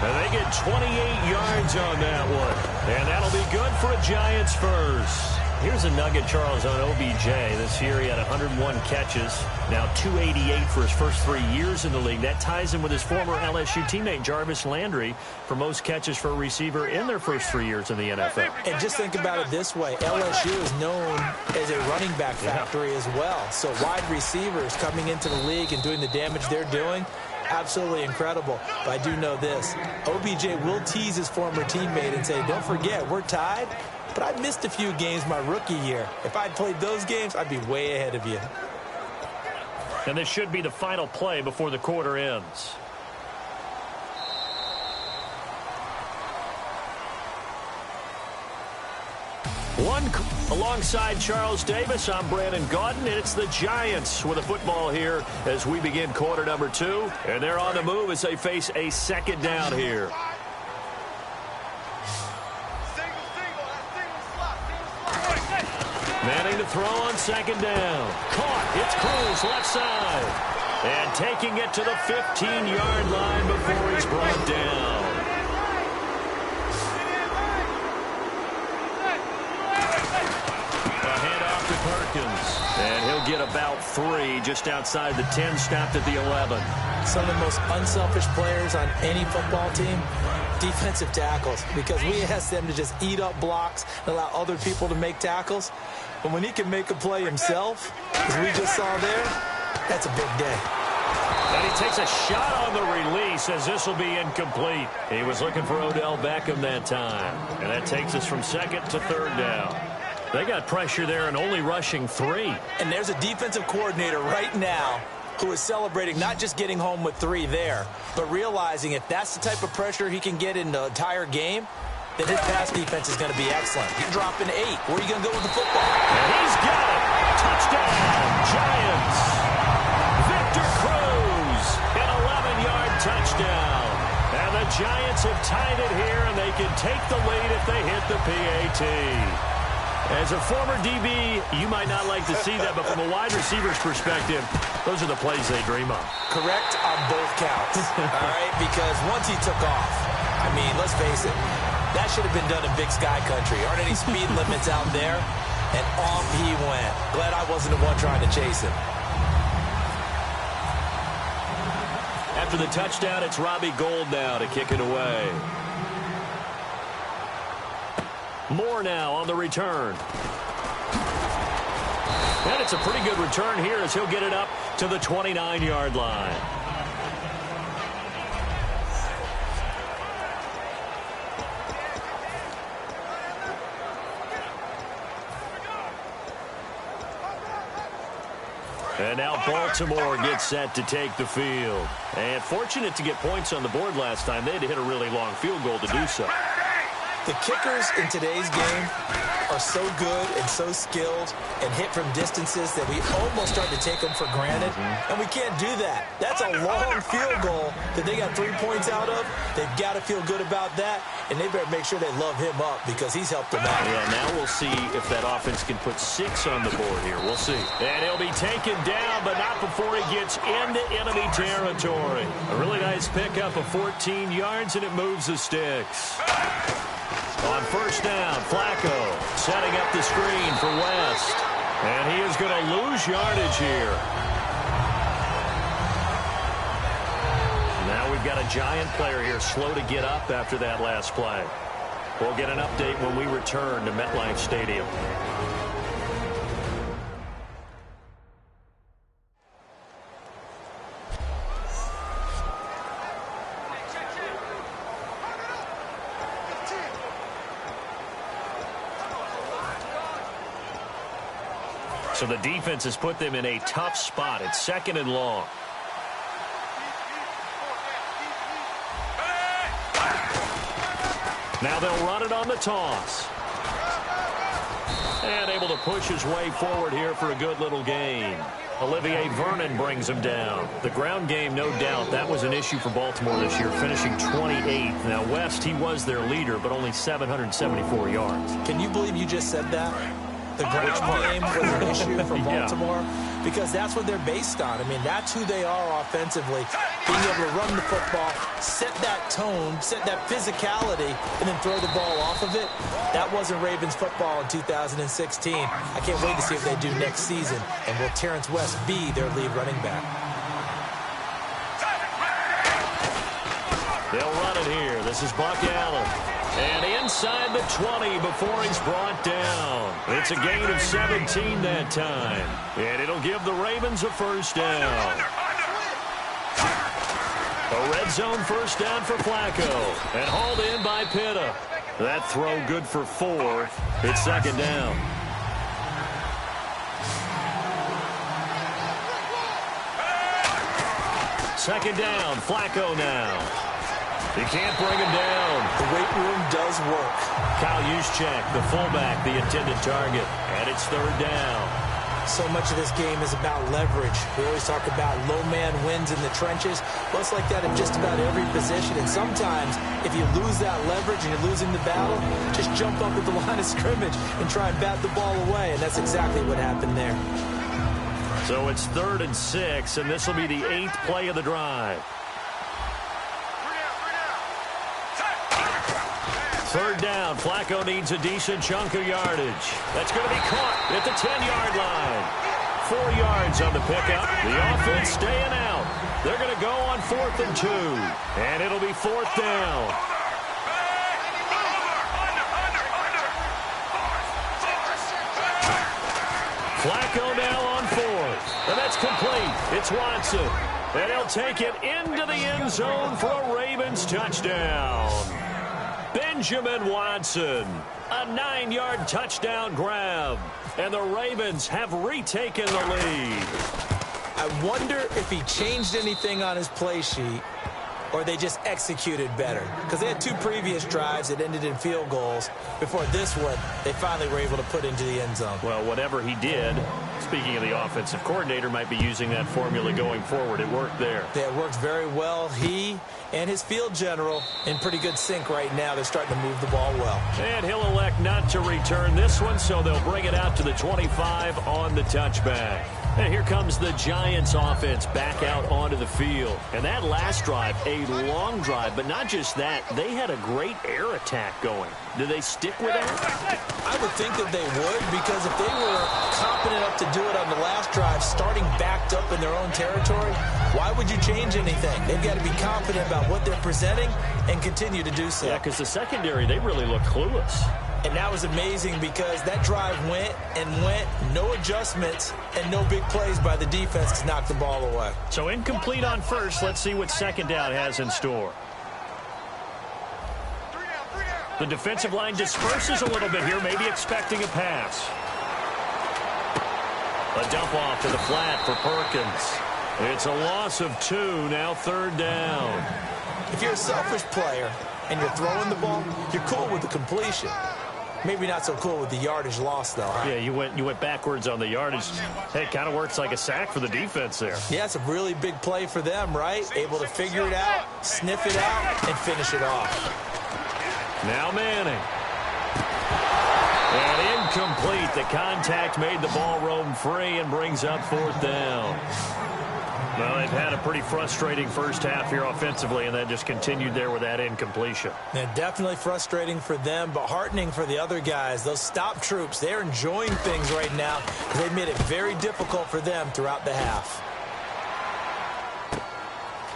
And they get 28 yards on that one. And that'll be good for a Giants first. Here's a nugget, Charles, on OBJ. This year he had 101 catches, now 288 for his first 3 years in the league. That ties him with his former LSU teammate, Jarvis Landry, for most catches for a receiver in their first 3 years in the NFL. And just think about it this way. LSU is known as a running back factory as well. So wide receivers coming into the league and doing the damage they're doing, absolutely incredible. But I do know this. OBJ will tease his former teammate and say, don't forget, we're tied. But I missed a few games my rookie year. If I'd played those games, I'd be way ahead of you. And this should be the final play before the quarter ends. Alongside Charles Davis, I'm Brandon Gaudin, and it's the Giants with a football here as we begin quarter number 2. And they're on the move as they face a second down here. Manning to throw on second down. Caught. It's Cruz left side. And taking it to the 15-yard line before he's brought down. A handoff to Perkins. And he'll get about 3 just outside the 10, stopped at the 11. Some of the most unselfish players on any football team, defensive tackles, because we ask them to just eat up blocks and allow other people to make tackles. But when he can make a play himself, as we just saw there, that's a big day. And he takes a shot on the release as this will be incomplete. He was looking for Odell Beckham that time. And that takes us from second to third down. They got pressure there and only rushing 3. And there's a defensive coordinator right now who is celebrating not just getting home with 3 there, but realizing if that's the type of pressure he can get in the entire game, then his pass defense is going to be excellent. He's dropping 8. Where are you going to go with the football? And he's got it. Touchdown, Giants. Victor Cruz, an 11-yard touchdown. And the Giants have tied it here, and they can take the lead if they hit the PAT. As a former DB, you might not like to see that, but from a wide receiver's perspective, those are the plays they dream of. Correct on both counts, all right? Because once he took off, I mean, let's face it. That should have been done in Big Sky Country. Aren't any speed limits out there? And off he went. Glad I wasn't the one trying to chase him. After the touchdown, it's Robbie Gould now to kick it away. Moore now on the return. And it's a pretty good return here as he'll get it up to the 29-yard line. And now Baltimore gets set to take the field. And fortunate to get points on the board last time. They had to hit a really long field goal to do so. The kickers in today's game are so good and so skilled and hit from distances that we almost start to take them for granted. And we can't do that. That's a long field goal that they got 3 points out of. They've got to feel good about that, and they better make sure they love him up because he's helped them out. Yeah, now we'll see if that offense can put 6 on the board here. We'll see. And he'll be taken down, but not before he gets into enemy territory. A really nice pickup of 14 yards, and it moves the sticks. On first down, Flacco setting up the screen for West. And he is going to lose yardage here. Now we've got a giant player here slow to get up after that last play. We'll get an update when we return to MetLife Stadium. So the defense has put them in a tough spot. It's second and long. Now they'll run it on the toss. And able to push his way forward here for a good little gain. Olivier Vernon brings him down. The ground game, no doubt, that was an issue for Baltimore this year, finishing 28th. Now, West, he was their leader, but only 774 yards. Can you believe you just said that? The ground game was an issue for Baltimore because that's what they're based on. I mean, that's who they are offensively. Being able to run the football, set that tone, set that physicality, and then throw the ball off of it. That wasn't Ravens football in 2016. I can't wait to see what they do next season. And will Terrence West be their lead running back? They'll run it here. This is Buck Allen. And inside the 20 before he's brought down. It's a gain of 17 that time. And it'll give the Ravens a first down. A red zone first down for Flacco. And hauled in by Pitta. That throw good for 4. It's second down. Second down, Flacco now. He can't bring him down. The weight room does work. Kyle Juszczyk, the fullback, the intended target. And it's third down. So much of this game is about leverage. We always talk about low man wins in the trenches. Well, it's like that in just about every position. And sometimes, if you lose that leverage and you're losing the battle, just jump up at the line of scrimmage and try and bat the ball away. And that's exactly what happened there. So it's 3rd and 6, and this will be the 8th play of the drive. Third down, Flacco needs a decent chunk of yardage. That's going to be caught at the 10-yard line. 4 yards on the pickup. The offense staying out. They're going to go on 4th and 2. And it'll be 4th down. Flacco now on 4th. And that's complete. It's Watson. And he'll take it into the end zone for a Ravens touchdown. Benjamin Watson, a 9-yard touchdown grab, and the Ravens have retaken the lead. I wonder if he changed anything on his play sheet or they just executed better. Because they had 2 previous drives that ended in field goals. Before this one, they finally were able to put into the end zone. Well, whatever he did, speaking of the offensive coordinator, might be using that formula going forward. It worked there. Yeah, it worked very well. He and his field general in pretty good sync right now. They're starting to move the ball well. And he'll elect not to return this one, so they'll bring it out to the 25 on the touchback. And here comes the Giants offense back out onto the field. And that last drive, a long drive, but not just that. They had a great air attack going. Do they stick with that? I would think that they would, because if they were competent enough to do it on the last drive, starting backed up in their own territory, why would you change anything? They've got to be confident about what they're presenting and continue to do so. Yeah, because the secondary, they really look clueless. And that was amazing because that drive went and went, no adjustments, and no big plays by the defense to knock the ball away. So incomplete on first. Let's see what second down has in store. The defensive line disperses a little bit here, maybe expecting a pass. A dump off to the flat for Perkins. It's a loss of 2, now third down. If you're a selfish player and you're throwing the ball, you're cool with the completion. Maybe not so cool with the yardage loss, though. Huh? Yeah, you went backwards on the yardage. Hey, it kind of works like a sack for the defense there. Yeah, it's a really big play for them, right? Able to figure it out, sniff it out, and finish it off. Now Manning. And incomplete. The contact made the ball roam free and brings up fourth down. Well, they've had a pretty frustrating first half here offensively, and then just continued there with that incompletion. Yeah, definitely frustrating for them, but heartening for the other guys. Those stop troops, they're enjoying things right now because they've made it very difficult for them throughout the half.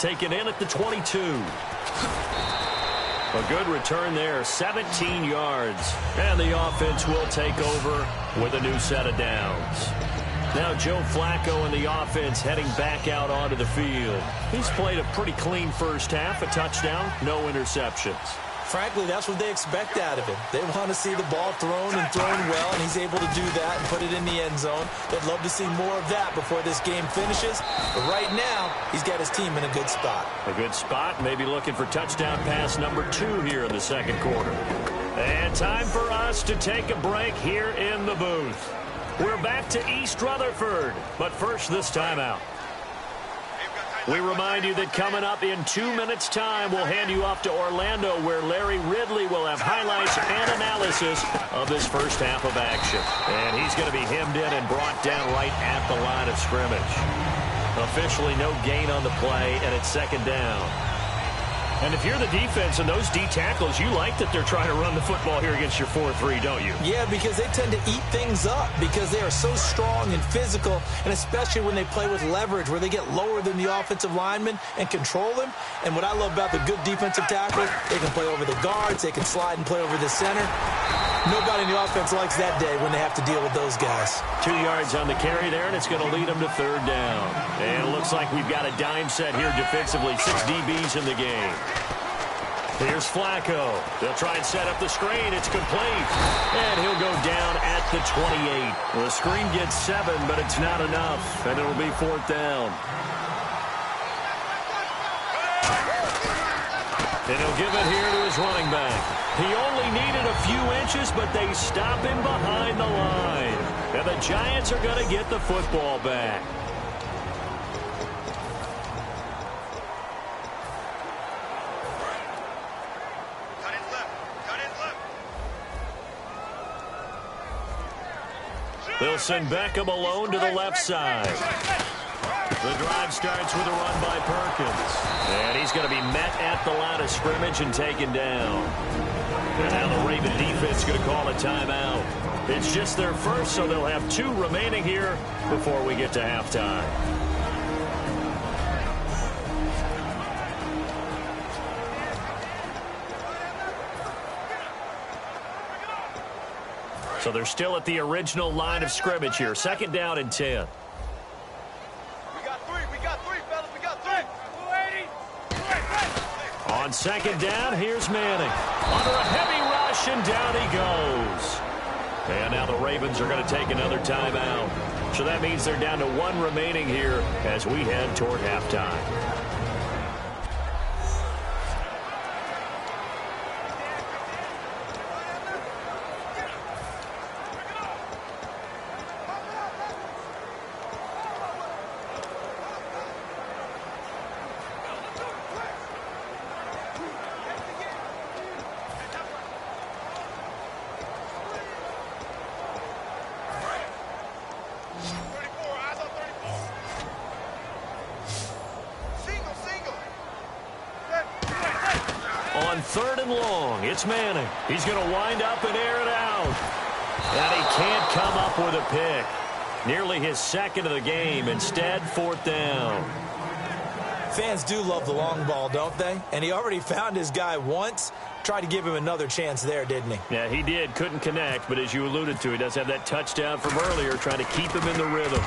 Taken in at the 22. A good return there, 17 yards. And the offense will take over with a new set of downs. Now Joe Flacco and the offense heading back out onto the field. He's played a pretty clean first half, a touchdown, no interceptions. Frankly, that's what they expect out of him. They want to see the ball thrown and thrown well, and he's able to do that and put it in the end zone. They'd love to see more of that before this game finishes. But right now, he's got his team in a good spot. A good spot, maybe looking for touchdown pass number 2 here in the second quarter. And time for us to take a break here in the booth. We're back to East Rutherford, but first this timeout. We remind you that coming up in 2 minutes' time, we'll hand you off to Orlando, where Larry Ridley will have highlights and analysis of this first half of action. And he's going to be hemmed in and brought down right at the line of scrimmage. Officially no gain on the play, and it's second down. And if you're the defense and those D tackles, you like that they're trying to run the football here against your 4-3, don't you? Yeah, because they tend to eat things up because they are so strong and physical, and especially when they play with leverage where they get lower than the offensive linemen and control them. And what I love about the good defensive tackle, they can play over the guards, they can slide and play over the center. Nobody in the offense likes that day when they have to deal with those guys. 2 yards on the carry there, and it's going to lead them to third down. And it looks like we've got a dime set here defensively. 6 DBs in the game. Here's Flacco. They'll try and set up the screen. It's complete. And he'll go down at the 28. The screen gets 7, but it's not enough. And it'll be fourth down. And he'll give it here to his running back. He only needed a few inches, but they stop him behind the line. And the Giants are going to get the football back. They'll send Beckham alone to the left side. The drive starts with a run by Perkins. And he's going to be met at the line of scrimmage and taken down. And now the Raven defense going to call a timeout. It's just their first, so they'll have 2 remaining here before we get to halftime. So they're still at the original line of scrimmage here. Second down and 10. We got 3, fellas, we got 3. 280. On second down, here's Manning. Under a heavy rush, and down he goes. And now the Ravens are going to take another timeout. So that means they're down to 1 remaining here as we head toward halftime. On 3rd and long, it's Manning. He's going to wind up and air it out. And he can't come up with a pick. Nearly his second of the game. Instead, 4th down. Fans do love the long ball, don't they? And he already found his guy once. Tried to give him another chance there, didn't he? Yeah, he did. Couldn't connect, but as you alluded to, he does have that touchdown from earlier, trying to keep him in the rhythm.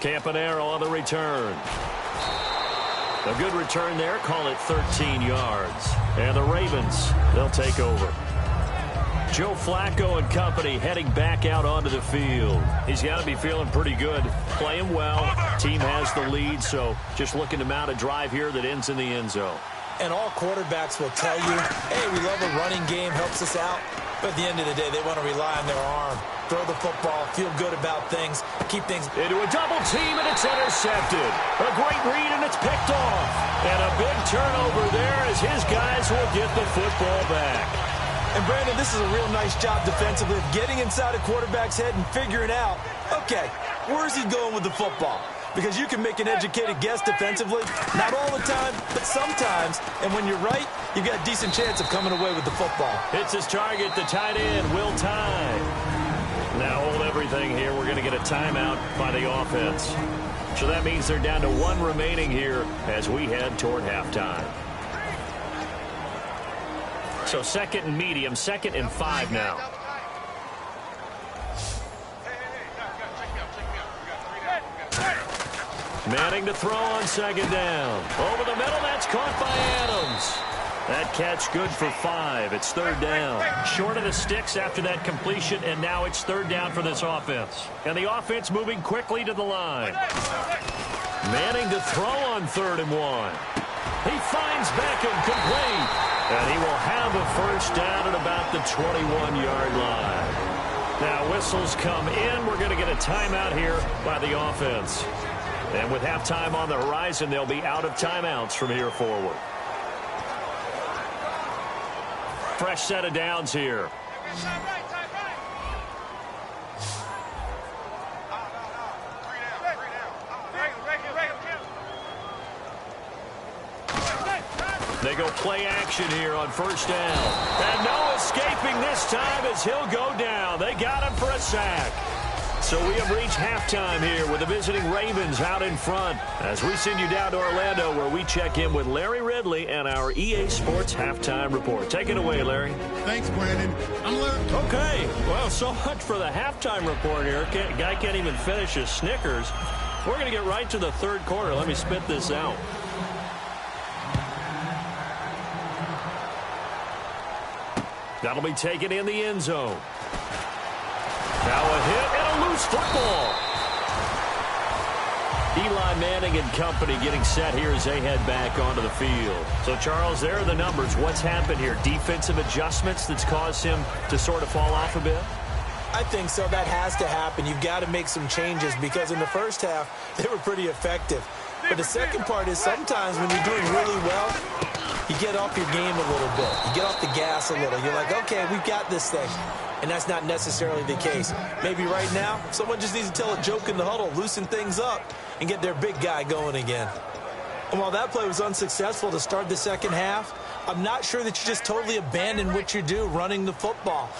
Campanaro on the return. A good return there. Call it 13 yards. And the Ravens, they'll take over. Joe Flacco and company heading back out onto the field. He's got to be feeling pretty good. Playing well. Team has the lead, so just looking to mount a drive here that ends in the end zone. And all quarterbacks will tell you, hey, we love a running game, helps us out. But at the end of the day, they want to rely on their arm. Throw the football, feel good about things, keep things... Into a double team, and it's intercepted. A great read, and it's picked off. And a big turnover there as his guys will get the football back. And, Brandon, this is a real nice job defensively of getting inside a quarterback's head and figuring out, okay, where's he going with the football? Because you can make an educated guess defensively. Not all the time, but sometimes. And when you're right, you've got a decent chance of coming away with the football. Hits his target, the tight end, Will Tye. Now hold everything here. We're going to get a timeout by the offense. So that means they're down to 1 remaining here as we head toward halftime. So 2nd and medium, 2nd and 5 now. Manning to throw on 2nd down. Over the middle, that's caught by Adams. That catch good for 5. It's 3rd down. Short of the sticks after that completion, and now it's 3rd down for this offense. And the offense moving quickly to the line. Manning to throw on 3rd and 1. He finds Beckham complete. And he will have a 1st down at about the 21-yard line. Now whistles come in. We're going to get a timeout here by the offense. And with halftime on the horizon, they'll be out of timeouts from here forward. Fresh set of downs here. They go play action here on 1st down. And no escaping this time as he'll go down. They got him for a sack. So we have reached halftime here with the visiting Ravens out in front as we send you down to Orlando where we check in with Larry Ridley and our EA Sports Halftime Report. Take it away, Larry. Thanks, Brandon. I'm Larry. Okay. Well, so much for the halftime report here. Guy can't even finish his Snickers. We're going to get right to the 3rd quarter. Let me spit this out. That'll be taken in the end zone. Now a hit and a loose football. Eli Manning and company getting set here as they head back onto the field. So, Charles, there are the numbers. What's happened here? Defensive adjustments that's caused him to sort of fall off a bit? I think so. That has to happen. You've got to make some changes because in the first half, they were pretty effective. But the second part is sometimes when you're doing really well, you get off your game a little bit. You get off the gas a little. You're like, okay, we've got this thing. And that's not necessarily the case. Maybe right now, someone just needs to tell a joke in the huddle, loosen things up, and get their big guy going again. And while that play was unsuccessful to start the second half, I'm not sure that you just totally abandon what you do running the football.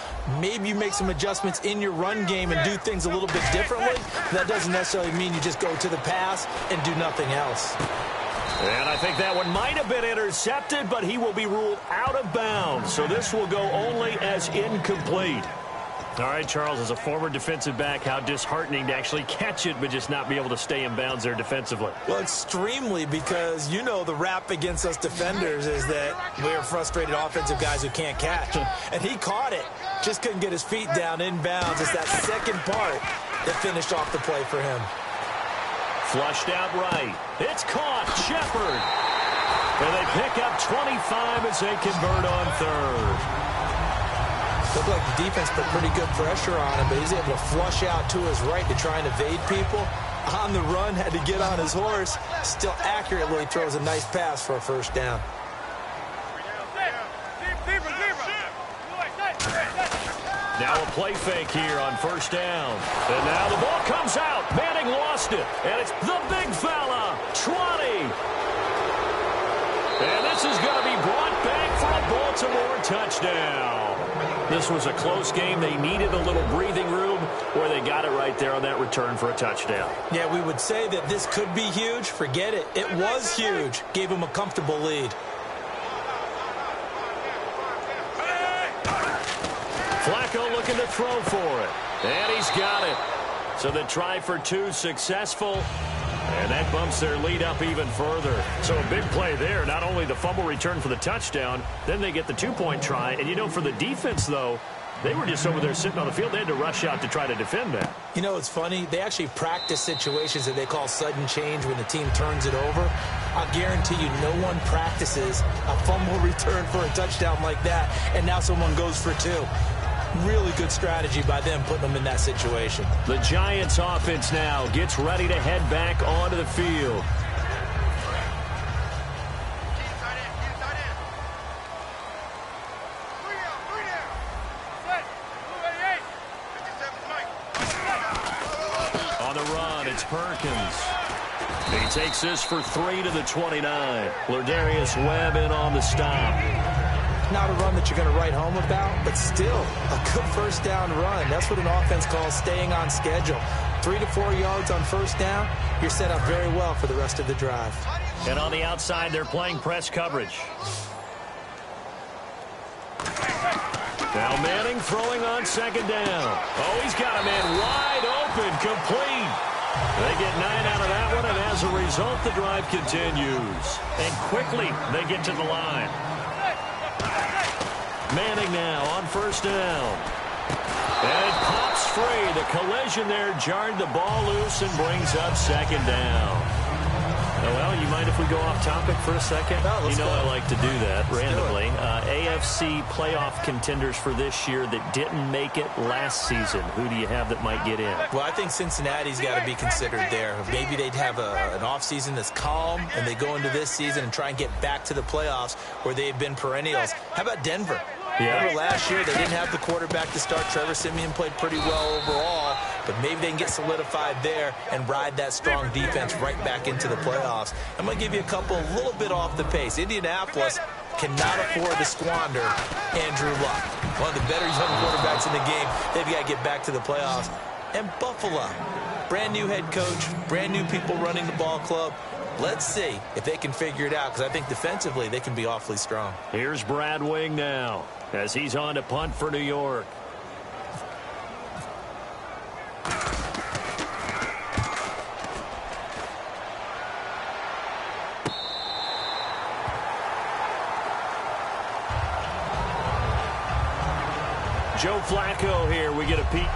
Maybe you make some adjustments in your run game and do things a little bit differently. That doesn't necessarily mean you just go to the pass and do nothing else. And I think that one might have been intercepted, but he will be ruled out of bounds. So this will go only as incomplete. All right, Charles, as a former defensive back, how disheartening to actually catch it, but just not be able to stay in bounds there defensively. Well, extremely, because you know the rap against us defenders is that we're frustrated offensive guys who can't catch. And he caught it, just couldn't get his feet down in bounds. It's that second part that finished off the play for him. Flushed out right. It's caught. Shepard. And they pick up 25 as they convert on 3rd. Looked like the defense put pretty good pressure on him, but he's able to flush out to his right to try and evade people. On the run, had to get on his horse. Still accurately throws a nice pass for a 1st down. Now a play fake here on 1st down. And now the ball comes out. Manning lost it. And it's the big fella. 20. touchdown. This was a close game. They needed a little breathing room, or they got it right there on that return for a touchdown. Yeah, we would say that this could be huge. Forget it. It was huge. Gave him a comfortable lead. Flacco looking to throw for it. And he's got it. So the try for two successful. And that bumps their lead up even further. So a big play there. Not only the fumble return for the touchdown, then they get the two-point try. And, you know, for the defense, though, they were just over there sitting on the field. They had to rush out to try to defend that. You know, it's funny. They actually practice situations that they call sudden change when the team turns it over. I'll guarantee you no one practices a fumble return for a touchdown like that, and now someone goes for two. Really good strategy by them putting them in that situation. The Giants offense now gets ready to head back onto the field. On the run, it's Perkins. He takes this for 3 to the 29. Lardarius Webb in on the stop. Not a run that you're going to write home about, but still a good first down run. That's what an offense calls staying on schedule. 3 to 4 yards on first down, you're set up very well for the rest of the drive. And on the outside, they're playing press coverage. Now Manning throwing on second down. Oh, he's got a man wide open, complete. They get 9 out of that one, and as a result, the drive continues. And quickly, they get to the line. Manning now on first down. And it pops free. The collision there jarred the ball loose and brings up second down. Well, you mind if we go off topic for a second? You know I like to do that randomly. AFC playoff contenders for this year that didn't make it last season. Who do you have that might get in? Well, I think Cincinnati's got to be considered there. Maybe they'd have an offseason that's calm, and they go into this season and try and get back to the playoffs where they've been perennials. How about Denver? Remember last year they didn't have the quarterback to start. Trevor Siemian played pretty well overall, but maybe they can get solidified there and ride that strong defense right back into the playoffs. I'm going to give you a couple a little bit off the pace. Indianapolis cannot afford to squander Andrew Luck, one of the better young quarterbacks in the game. They've got to get back to the playoffs. And Buffalo, brand new head coach, brand new people running the ball club. Let's see if they can figure it out, because I think defensively they can be awfully strong. Here's Brad Wing now as he's on to punt for New York. Joe Flacco here. We get a peek.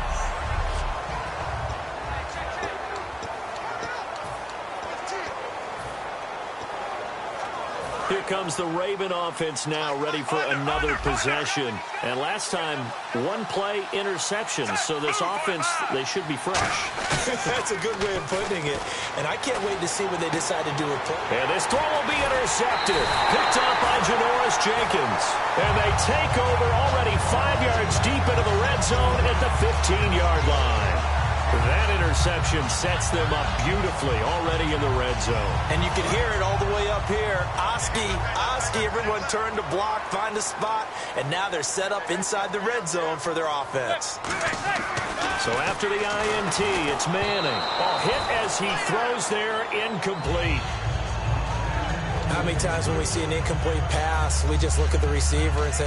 Here comes the Raven offense now, ready for another possession. And last time, one play interception. So this offense, they should be fresh. That's a good way of putting it. And I can't wait to see what they decide to do with play. And this throw will be intercepted. Picked up by Janoris Jenkins. And they take over already 5 yards deep into the red zone at the 15-yard line. That interception sets them up beautifully already in the red zone. And you can hear it all the way up here. Oski, everyone turned to block, find a spot, and now they're set up inside the red zone for their offense. So after the INT, it's Manning. Oh, hit as he throws there, incomplete. How many times when we see an incomplete pass, we just look at the receiver and say,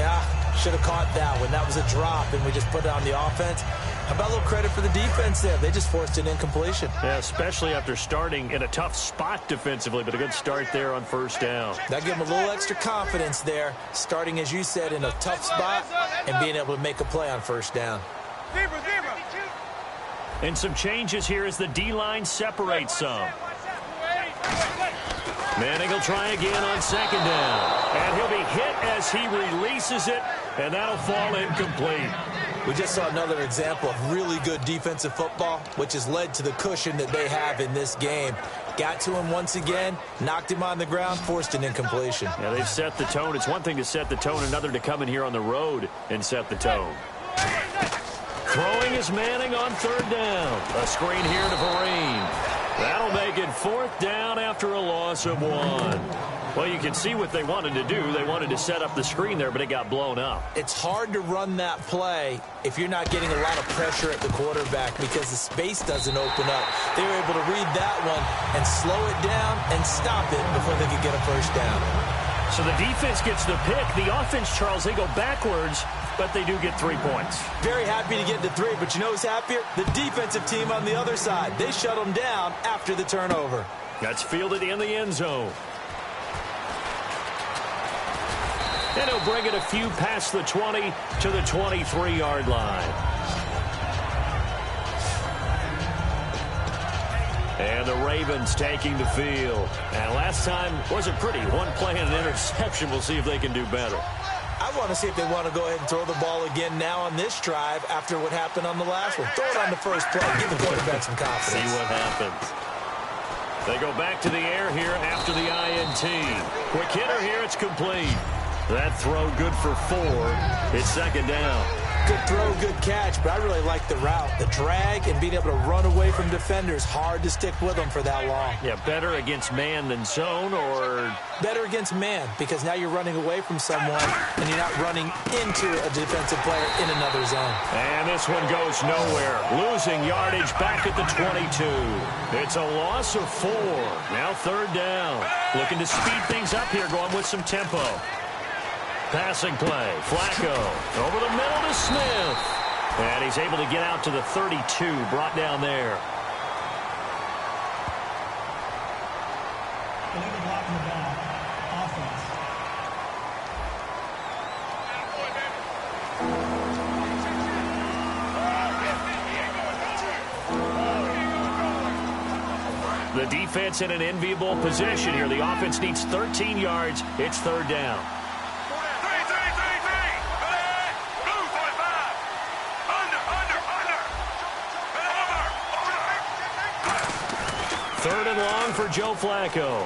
should have caught that one. That was a drop, and we just put it on the offense. How about a little credit for the defense there? They just forced an incompletion. Yeah, especially after starting in a tough spot defensively, but a good start there on first down. That gave them a little extra confidence there, starting, as you said, in a tough spot and being able to make a play on first down. And some changes here as the D-line separates some. Manning will try again on second down. And he'll be hit as he releases it, and that'll fall incomplete. We just saw another example of really good defensive football, which has led to the cushion that they have in this game. Got to him once again, knocked him on the ground, forced an incompletion. Yeah, they've set the tone. It's one thing to set the tone, another to come in here on the road and set the tone. Throwing is Manning on third down. A screen here to Vereen. That'll make it 4th down after a loss of 1. Well, you can see what they wanted to do. They wanted to set up the screen there, but it got blown up. It's hard to run that play if you're not getting a lot of pressure at the quarterback because the space doesn't open up. They were able to read that one and slow it down and stop it before they could get a first down. So the defense gets the pick. The offense, Charles, they go backwards, but they do get 3 points. Very happy to get to 3, but you know who's happier? The defensive team on the other side. They shut them down after the turnover. That's fielded in the end zone. And he'll bring it a few past the 20 to the 23-yard line. And the Ravens taking the field. And last time wasn't pretty. One play and an interception. We'll see if they can do better. I want to see if they want to go ahead and throw the ball again now on this drive after what happened on the last one. Throw it on the first play. Give the quarterback some confidence. See what happens. They go back to the air here after the INT. Quick hitter here. It's complete. That throw good for 4. It's 2nd down. Good throw, good catch, but I really like the route. The drag and being able to run away from defenders. Hard to stick with them for that long. Yeah, better against man than zone, or? Better against man, because now you're running away from someone and you're not running into a defensive player in another zone. And this one goes nowhere. Losing yardage back at the 22. It's a loss of 4. Now 3rd down. Looking to speed things up here, going with some tempo. Passing play. Flacco over the middle to Smith. And he's able to get out to the 32. Brought down there. Illegal block in the back. Offense. The defense in an enviable position here. The offense needs 13 yards. It's 3rd down. 3rd and long for Joe Flacco.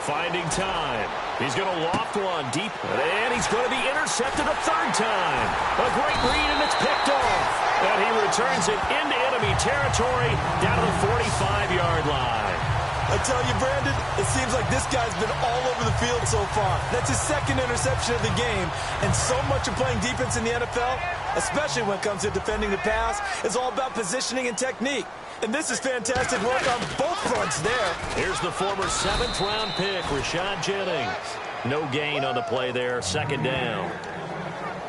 Finding time. He's going to loft one deep, and he's going to be intercepted a 3rd time. A great read, and it's picked off. And he returns it into enemy territory down to the 45-yard line. I tell you, Brandon, it seems like this guy's been all over the field so far. That's his 2nd interception of the game, and so much of playing defense in the NFL, especially when it comes to defending the pass, is all about positioning and technique. And this is fantastic work on both fronts there. Here's the former 7th-round pick, Rashad Jennings. No gain on the play there, 2nd down.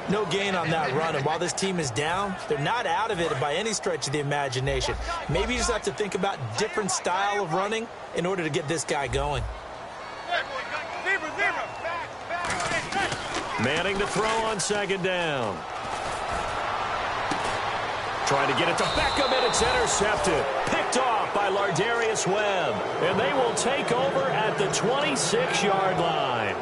No gain on that run, and while this team is down, they're not out of it by any stretch of the imagination. Maybe you just have to think about different style of running in order to get this guy going. Manning to throw on 2nd down. Trying to get it to Beckham, and it's intercepted. Picked off by Lardarius Webb. And they will take over at the 26-yard line.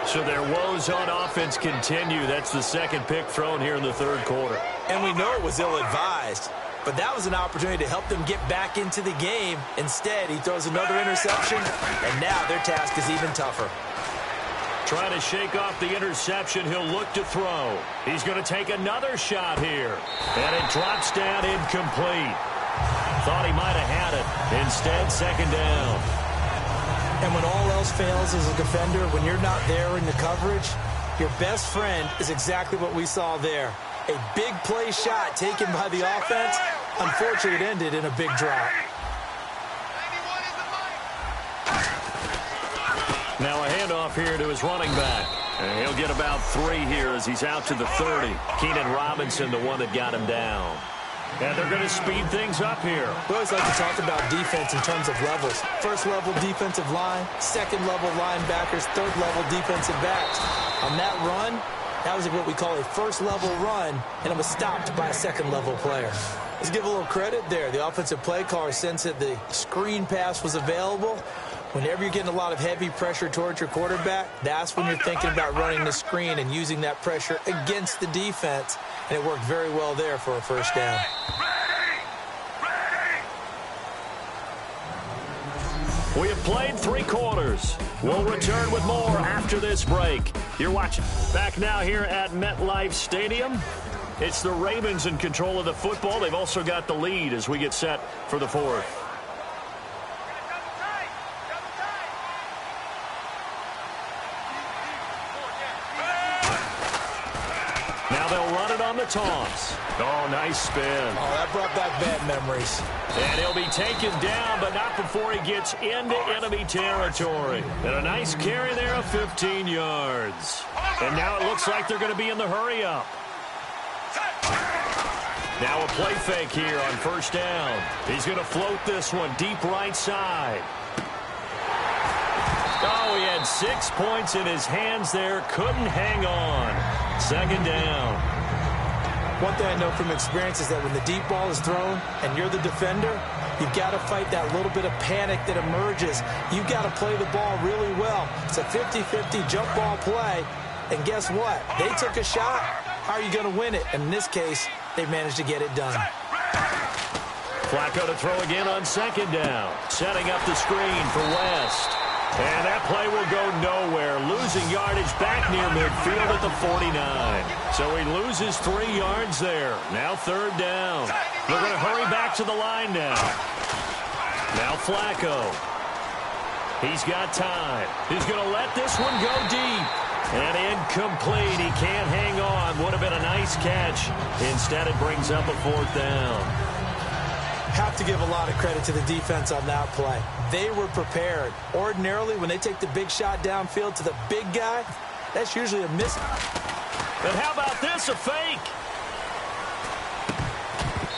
So their woes on offense continue. That's the 2nd pick thrown here in the 3rd quarter. And we know it was ill-advised, but that was an opportunity to help them get back into the game. Instead, he throws another interception, and now their task is even tougher. Trying to shake off the interception, he'll look to throw. He's going to take another shot here. And it drops down incomplete. Thought he might have had it. Instead, 2nd down. And when all else fails as a defender, when you're not there in the coverage, your best friend is exactly what we saw there. A big play shot taken by the offense. Unfortunately, it ended in a big drop. Now a handoff here to his running back. And he'll get about 3 here as he's out to the 30. Keenan Robinson, the one that got him down. And they're going to speed things up here. We always like to talk about defense in terms of levels. 1st level defensive line, 2nd level linebackers, 3rd level defensive backs. On that run, that was what we call a 1st level run, and it was stopped by a 2nd level player. Let's give a little credit there. The offensive play caller sensed that the screen pass was available. Whenever you're getting a lot of heavy pressure towards your quarterback, that's when you're thinking about running the screen and using that pressure against the defense. And it worked very well there for a 1st down. We have played 3 quarters. We'll return with more after this break. You're watching back now here at MetLife Stadium. It's the Ravens in control of the football. They've also got the lead as we get set for the 4th. Now they'll run it on the toss. Oh, nice spin. Oh, that brought back bad memories. And he'll be taken down, but not before he gets into enemy territory. And a nice carry there of 15 yards. And now it looks like they're going to be in the hurry-up. Now a play fake here on first down. He's going to float this one deep right side. Oh, he had 6 points in his hands there. Couldn't hang on. Second down. One thing I know from experience is that when the deep ball is thrown and you're the defender, you've got to fight that little bit of panic that emerges. You've got to play the ball really well. It's a 50-50 jump ball play. And guess what? They took a shot. How are you going to win it? And in this case, they managed to get it done. Flacco to throw again on second down. Setting up the screen for West. And that play will go nowhere. Losing yardage back near midfield at the 49. So he loses 3 yards there. Now third down. They're going to hurry back to the line now. Now Flacco. He's got time. He's going to let this one go deep. And incomplete. He can't hang on. Would have been a nice catch. Instead, it brings up a fourth down. Have to give a lot of credit to the defense on that play. They were prepared. Ordinarily, when they take the big shot downfield to the big guy, that's usually a miss. And how about this, a fake?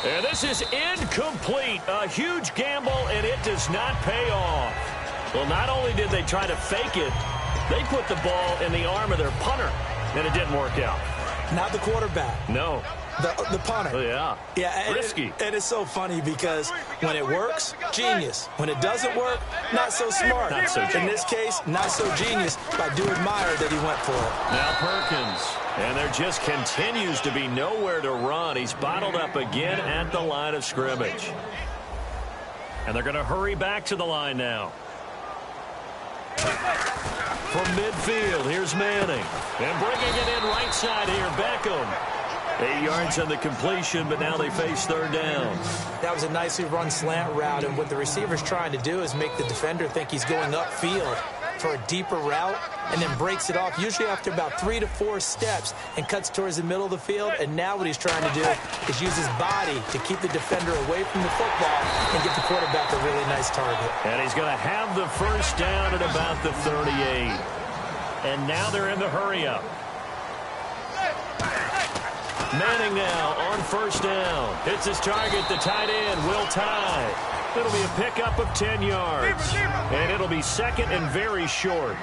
And this is incomplete. A huge gamble, and it does not pay off. Well, not only did they try to fake it, they put the ball in the arm of their punter, and it didn't work out. Not the quarterback. No. The punter. Oh, yeah. Yeah, risky. And it's so funny because when it works, genius. When it doesn't work, not so smart. Not so genius. In this case, not so genius, but I do admire that he went for it. Now Perkins. And there just continues to be nowhere to run. He's bottled up again at the line of scrimmage. And they're going to hurry back to the line now. From midfield, here's Manning. And bringing it in right side here, Beckham. 8 yards on the completion, but now they face third down. That was a nicely run slant route, and what the receiver's trying to do is make the defender think he's going upfield for a deeper route, and then breaks it off, usually after about 3 to 4 steps, and cuts towards the middle of the field. And now what he's trying to do is use his body to keep the defender away from the football and get the quarterback a really nice target. And he's going to have the first down at about the 38. And now they're in the hurry-up. Manning now on first down. Hits his target, the tight end, Will Tye. It'll be a pickup of 10 yards. And it'll be second and very short.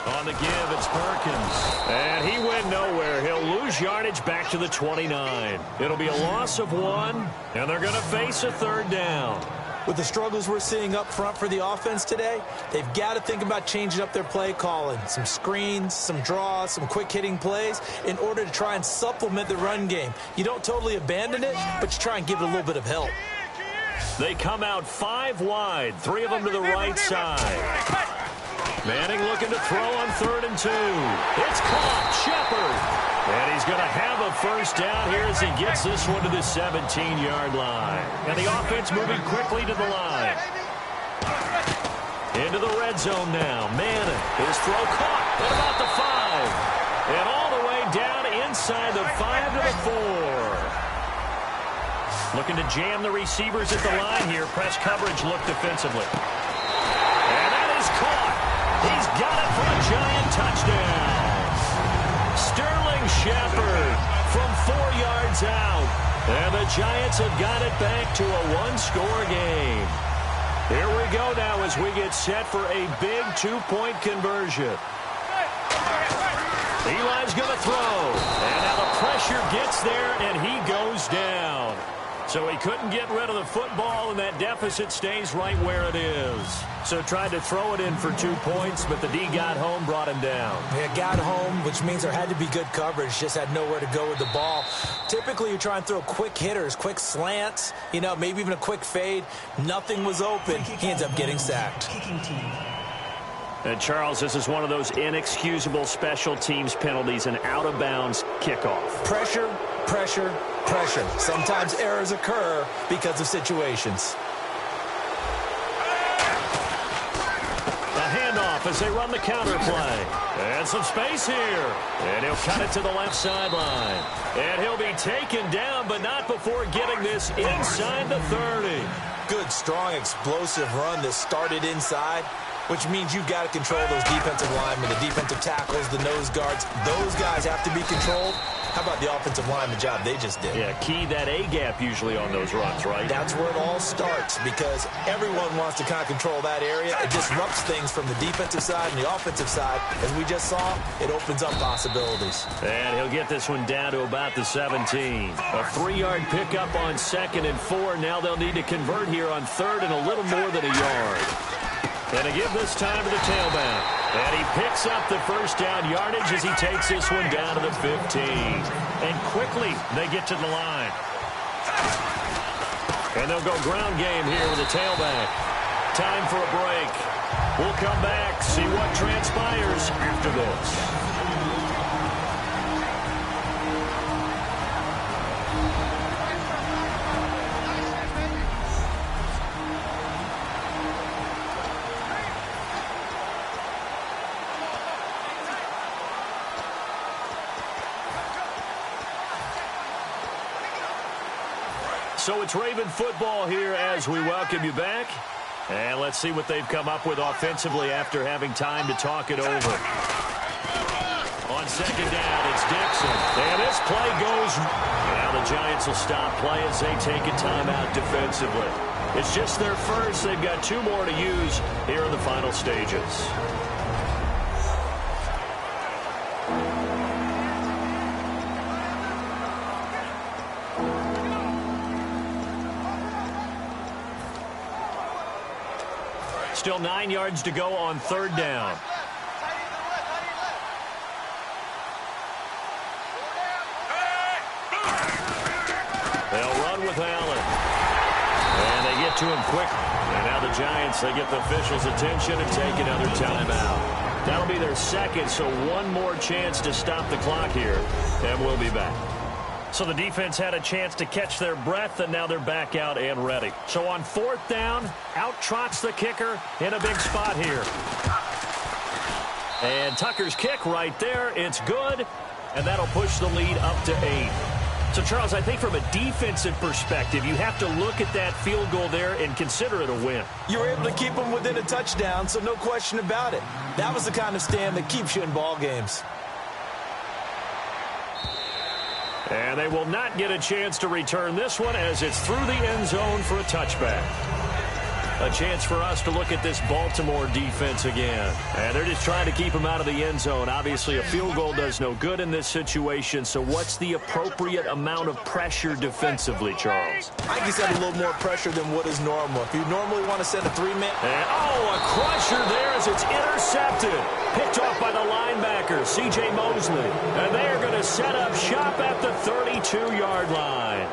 On the give, it's Perkins. And he went nowhere. He'll lose yardage back to the 29. It'll be a loss of 1, and they're going to face a third down. With the struggles we're seeing up front for the offense today, they've got to think about changing up their play calling. Some screens, some draws, some quick-hitting plays in order to try and supplement the run game. You don't totally abandon it, but you try and give it a little bit of help. They come out 5 wide, 3 of them to the right side. Manning looking to throw on 3rd and 2. It's caught. Shepard. And he's going to have a first down here as he gets this one to the 17-yard line. And the offense moving quickly to the line. Into the red zone now. Manning. His throw caught at about the 5. And all the way down inside the 5 to the 4. Looking to jam the receivers at the line here. Press coverage look defensively. And that is caught. He's got it for a giant touchdown. Sterling Shepard from 4 yards out. And the Giants have got it back to a 1-score game. Here we go now as we get set for a big 2-point conversion. Eli's going to throw. And now the pressure gets there, and he goes down. So he couldn't get rid of the football, and that deficit stays right where it is. So tried to throw it in for 2 points, but the D got home, brought him down. Yeah, got home, which means there had to be good coverage. Just had nowhere to go with the ball. Typically, you try and throw quick hitters, quick slants, maybe even a quick fade. Nothing was open. He ends up getting sacked. And Charles, this is one of those inexcusable special teams penalties, an out-of-bounds kickoff. Pressure, pressure, pressure. Sometimes errors occur because of situations. A handoff off as they run the counter play. And some space here. And he'll cut it to the left sideline. And he'll be taken down, but not before getting this inside the 30. Good, strong, explosive run that started inside, which means you've got to control those defensive linemen, the defensive tackles, the nose guards. Those guys have to be controlled. How about the offensive lineman job they just did? Yeah, key that A-gap usually on those runs, right? That's where it all starts because everyone wants to kind of control that area. It disrupts things from the defensive side and the offensive side. As we just saw, it opens up possibilities. And he'll get this one down to about the 17. A 3-yard pickup on 2nd and 4. Now they'll need to convert here on 3rd and a little more than a yard. And to give this time to the tailback. And he picks up the first down yardage as he takes this one down to the 15. And quickly they get to the line. And they'll go ground game here with the tailback. Time for a break. We'll come back, see what transpires after this. So it's Raven football here as we welcome you back. And let's see what they've come up with offensively after having time to talk it over. On 2nd down, it's Dixon. And this play goes. Now the Giants will stop play as they take a timeout defensively. It's just their first. They've got 2 more to use here in the final stages. Still 9 yards to go on 3rd down. They'll run with Allen. And they get to him quick. And now the Giants, they get the officials' attention and take another timeout. That'll be their 2nd, so 1 more chance to stop the clock here. And we'll be back. So the defense had a chance to catch their breath, and now they're back out and ready. So on 4th down, out trots the kicker in a big spot here. And Tucker's kick right there. It's good, and that'll push the lead up to 8. So, Charles, I think from a defensive perspective, you have to look at that field goal there and consider it a win. You were able to keep them within a touchdown, so no question about it. That was the kind of stand that keeps you in ball games. And they will not get a chance to return this one as it's through the end zone for a touchback. A chance for us to look at this Baltimore defense again. And they're just trying to keep them out of the end zone. Obviously, a field goal does no good in this situation. So what's the appropriate amount of pressure defensively, Charles? I think he's had a little more pressure than what is normal. If you normally want to send a 3-man. And, a crusher there as it's intercepted. Picked off by the linebacker, C.J. Mosley. And they are going to set up shop at the 32-yard line.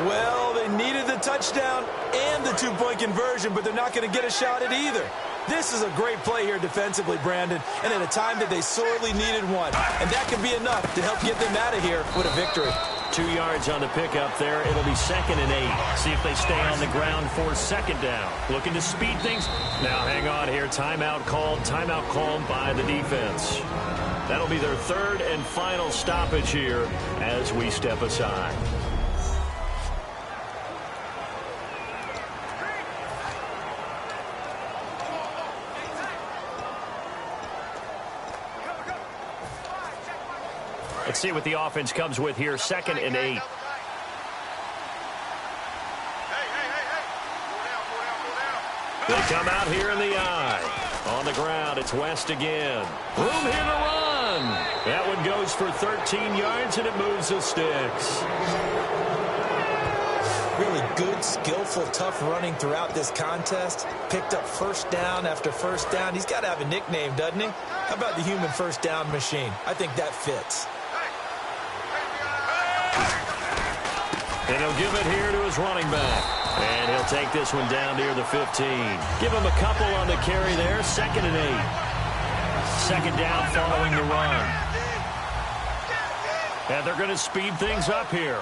Well, they needed the touchdown and the 2-point conversion, but they're not going to get a shot at either. This is a great play here defensively, Brandon, and at a time that they sorely needed one. And that could be enough to help get them out of here with a victory. 2 yards on the pickup there. It'll be 2nd and 8. See if they stay on the ground for 2nd down. Looking to speed things. Now hang on here. Timeout called by the defense. That'll be their 3rd and final stoppage here as we step aside. Let's see what the offense comes with here. 2nd and 8. They come out here in the eye. On the ground, it's West again. Room here to run. That one goes for 13 yards, and it moves the sticks. Really good, skillful, tough running throughout this contest. Picked up first down after first down. He's got to have a nickname, doesn't he? How about the human first down machine? I think that fits. And he'll give it here to his running back. And he'll take this one down near the 15. Give him a couple on the carry there. 2nd and 8. 2nd down following the run. And they're going to speed things up here.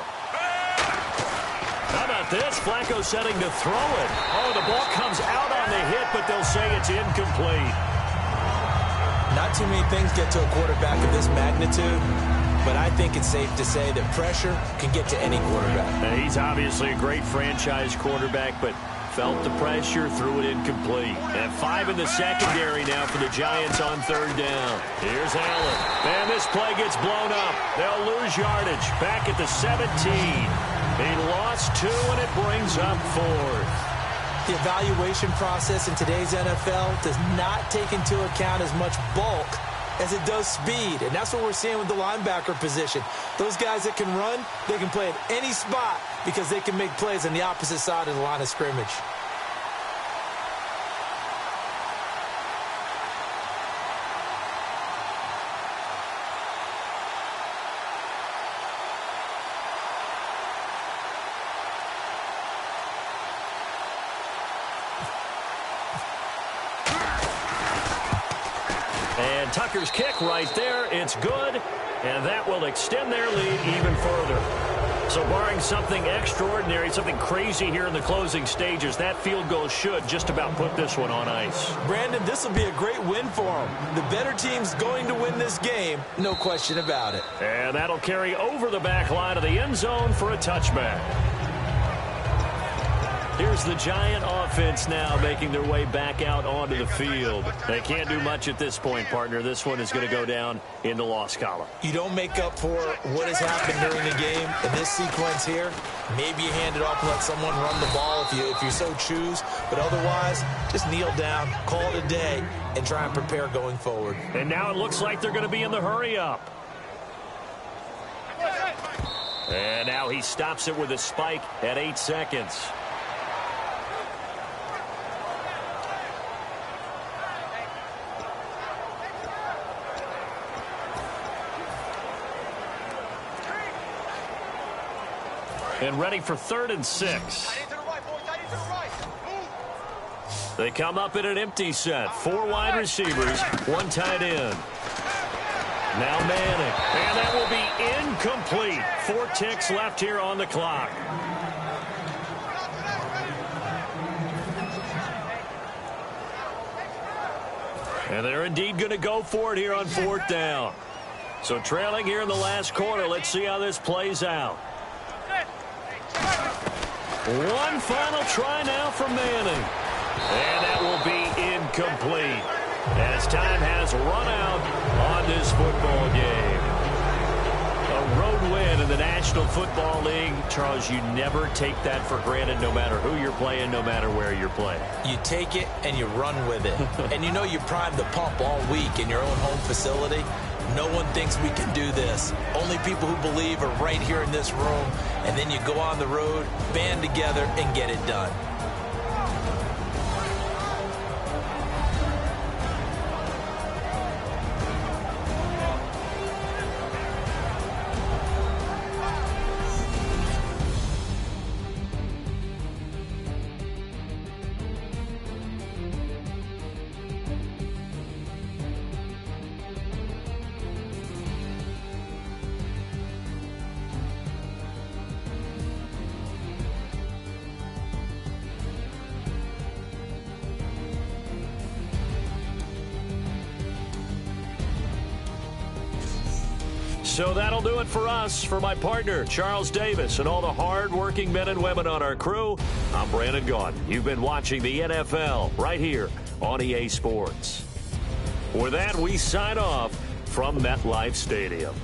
How about this? Flacco setting to throw it. Oh, the ball comes out on the hit, but they'll say it's incomplete. Not too many things get to a quarterback of this magnitude, but I think it's safe to say that pressure can get to any quarterback. He's obviously a great franchise quarterback, but felt the pressure, threw it incomplete. And 5 in the secondary now for the Giants on 3rd down. Here's Allen. And this play gets blown up. They'll lose yardage. Back at the 17. He lost 2, and it brings up 4th. The evaluation process in today's NFL does not take into account as much bulk as it does speed, and that's what we're seeing with the linebacker position. Those guys that can run, they can play at any spot because they can make plays on the opposite side of the line of scrimmage. And Tucker's kick right there. It's good, and that will extend their lead even further. So barring something extraordinary, something crazy here in the closing stages, that field goal should just about put this one on ice. Brandon, this will be a great win for them. The better team's going to win this game, no question about it. And that'll carry over the back line of the end zone for a touchback. Here's the Giant offense now making their way back out onto the field. They can't do much at this point, partner. This one is going to go down in the loss column. You don't make up for what has happened during the game in this sequence here. Maybe you hand it off and let someone run the ball if you so choose. But otherwise, just kneel down, call it a day, and try and prepare going forward. And now it looks like they're going to be in the hurry-up. And now he stops it with a spike at 8 seconds. And ready for 3rd and 6. They come up in an empty set. 4 wide receivers, 1 tight end. Now Manning. And that will be incomplete. 4 ticks left here on the clock. And they're indeed going to go for it here on 4th down. So trailing here in the last quarter. Let's see how this plays out. One final try now from Manning. And that will be incomplete as time has run out on this football game. A road win in the National Football League. Charles, you never take that for granted no matter who you're playing, no matter where you're playing. You take it and you run with it. And you know you primed the pump all week in your own home facility. No one thinks we can do this. Only people who believe are right here in this room. And then you go on the road, band together, and get it done. So that'll do it for us. For my partner, Charles Davis, and all the hard-working men and women on our crew, I'm Brandon Gaudin. You've been watching the NFL right here on EA Sports. With that, we sign off from MetLife Stadium.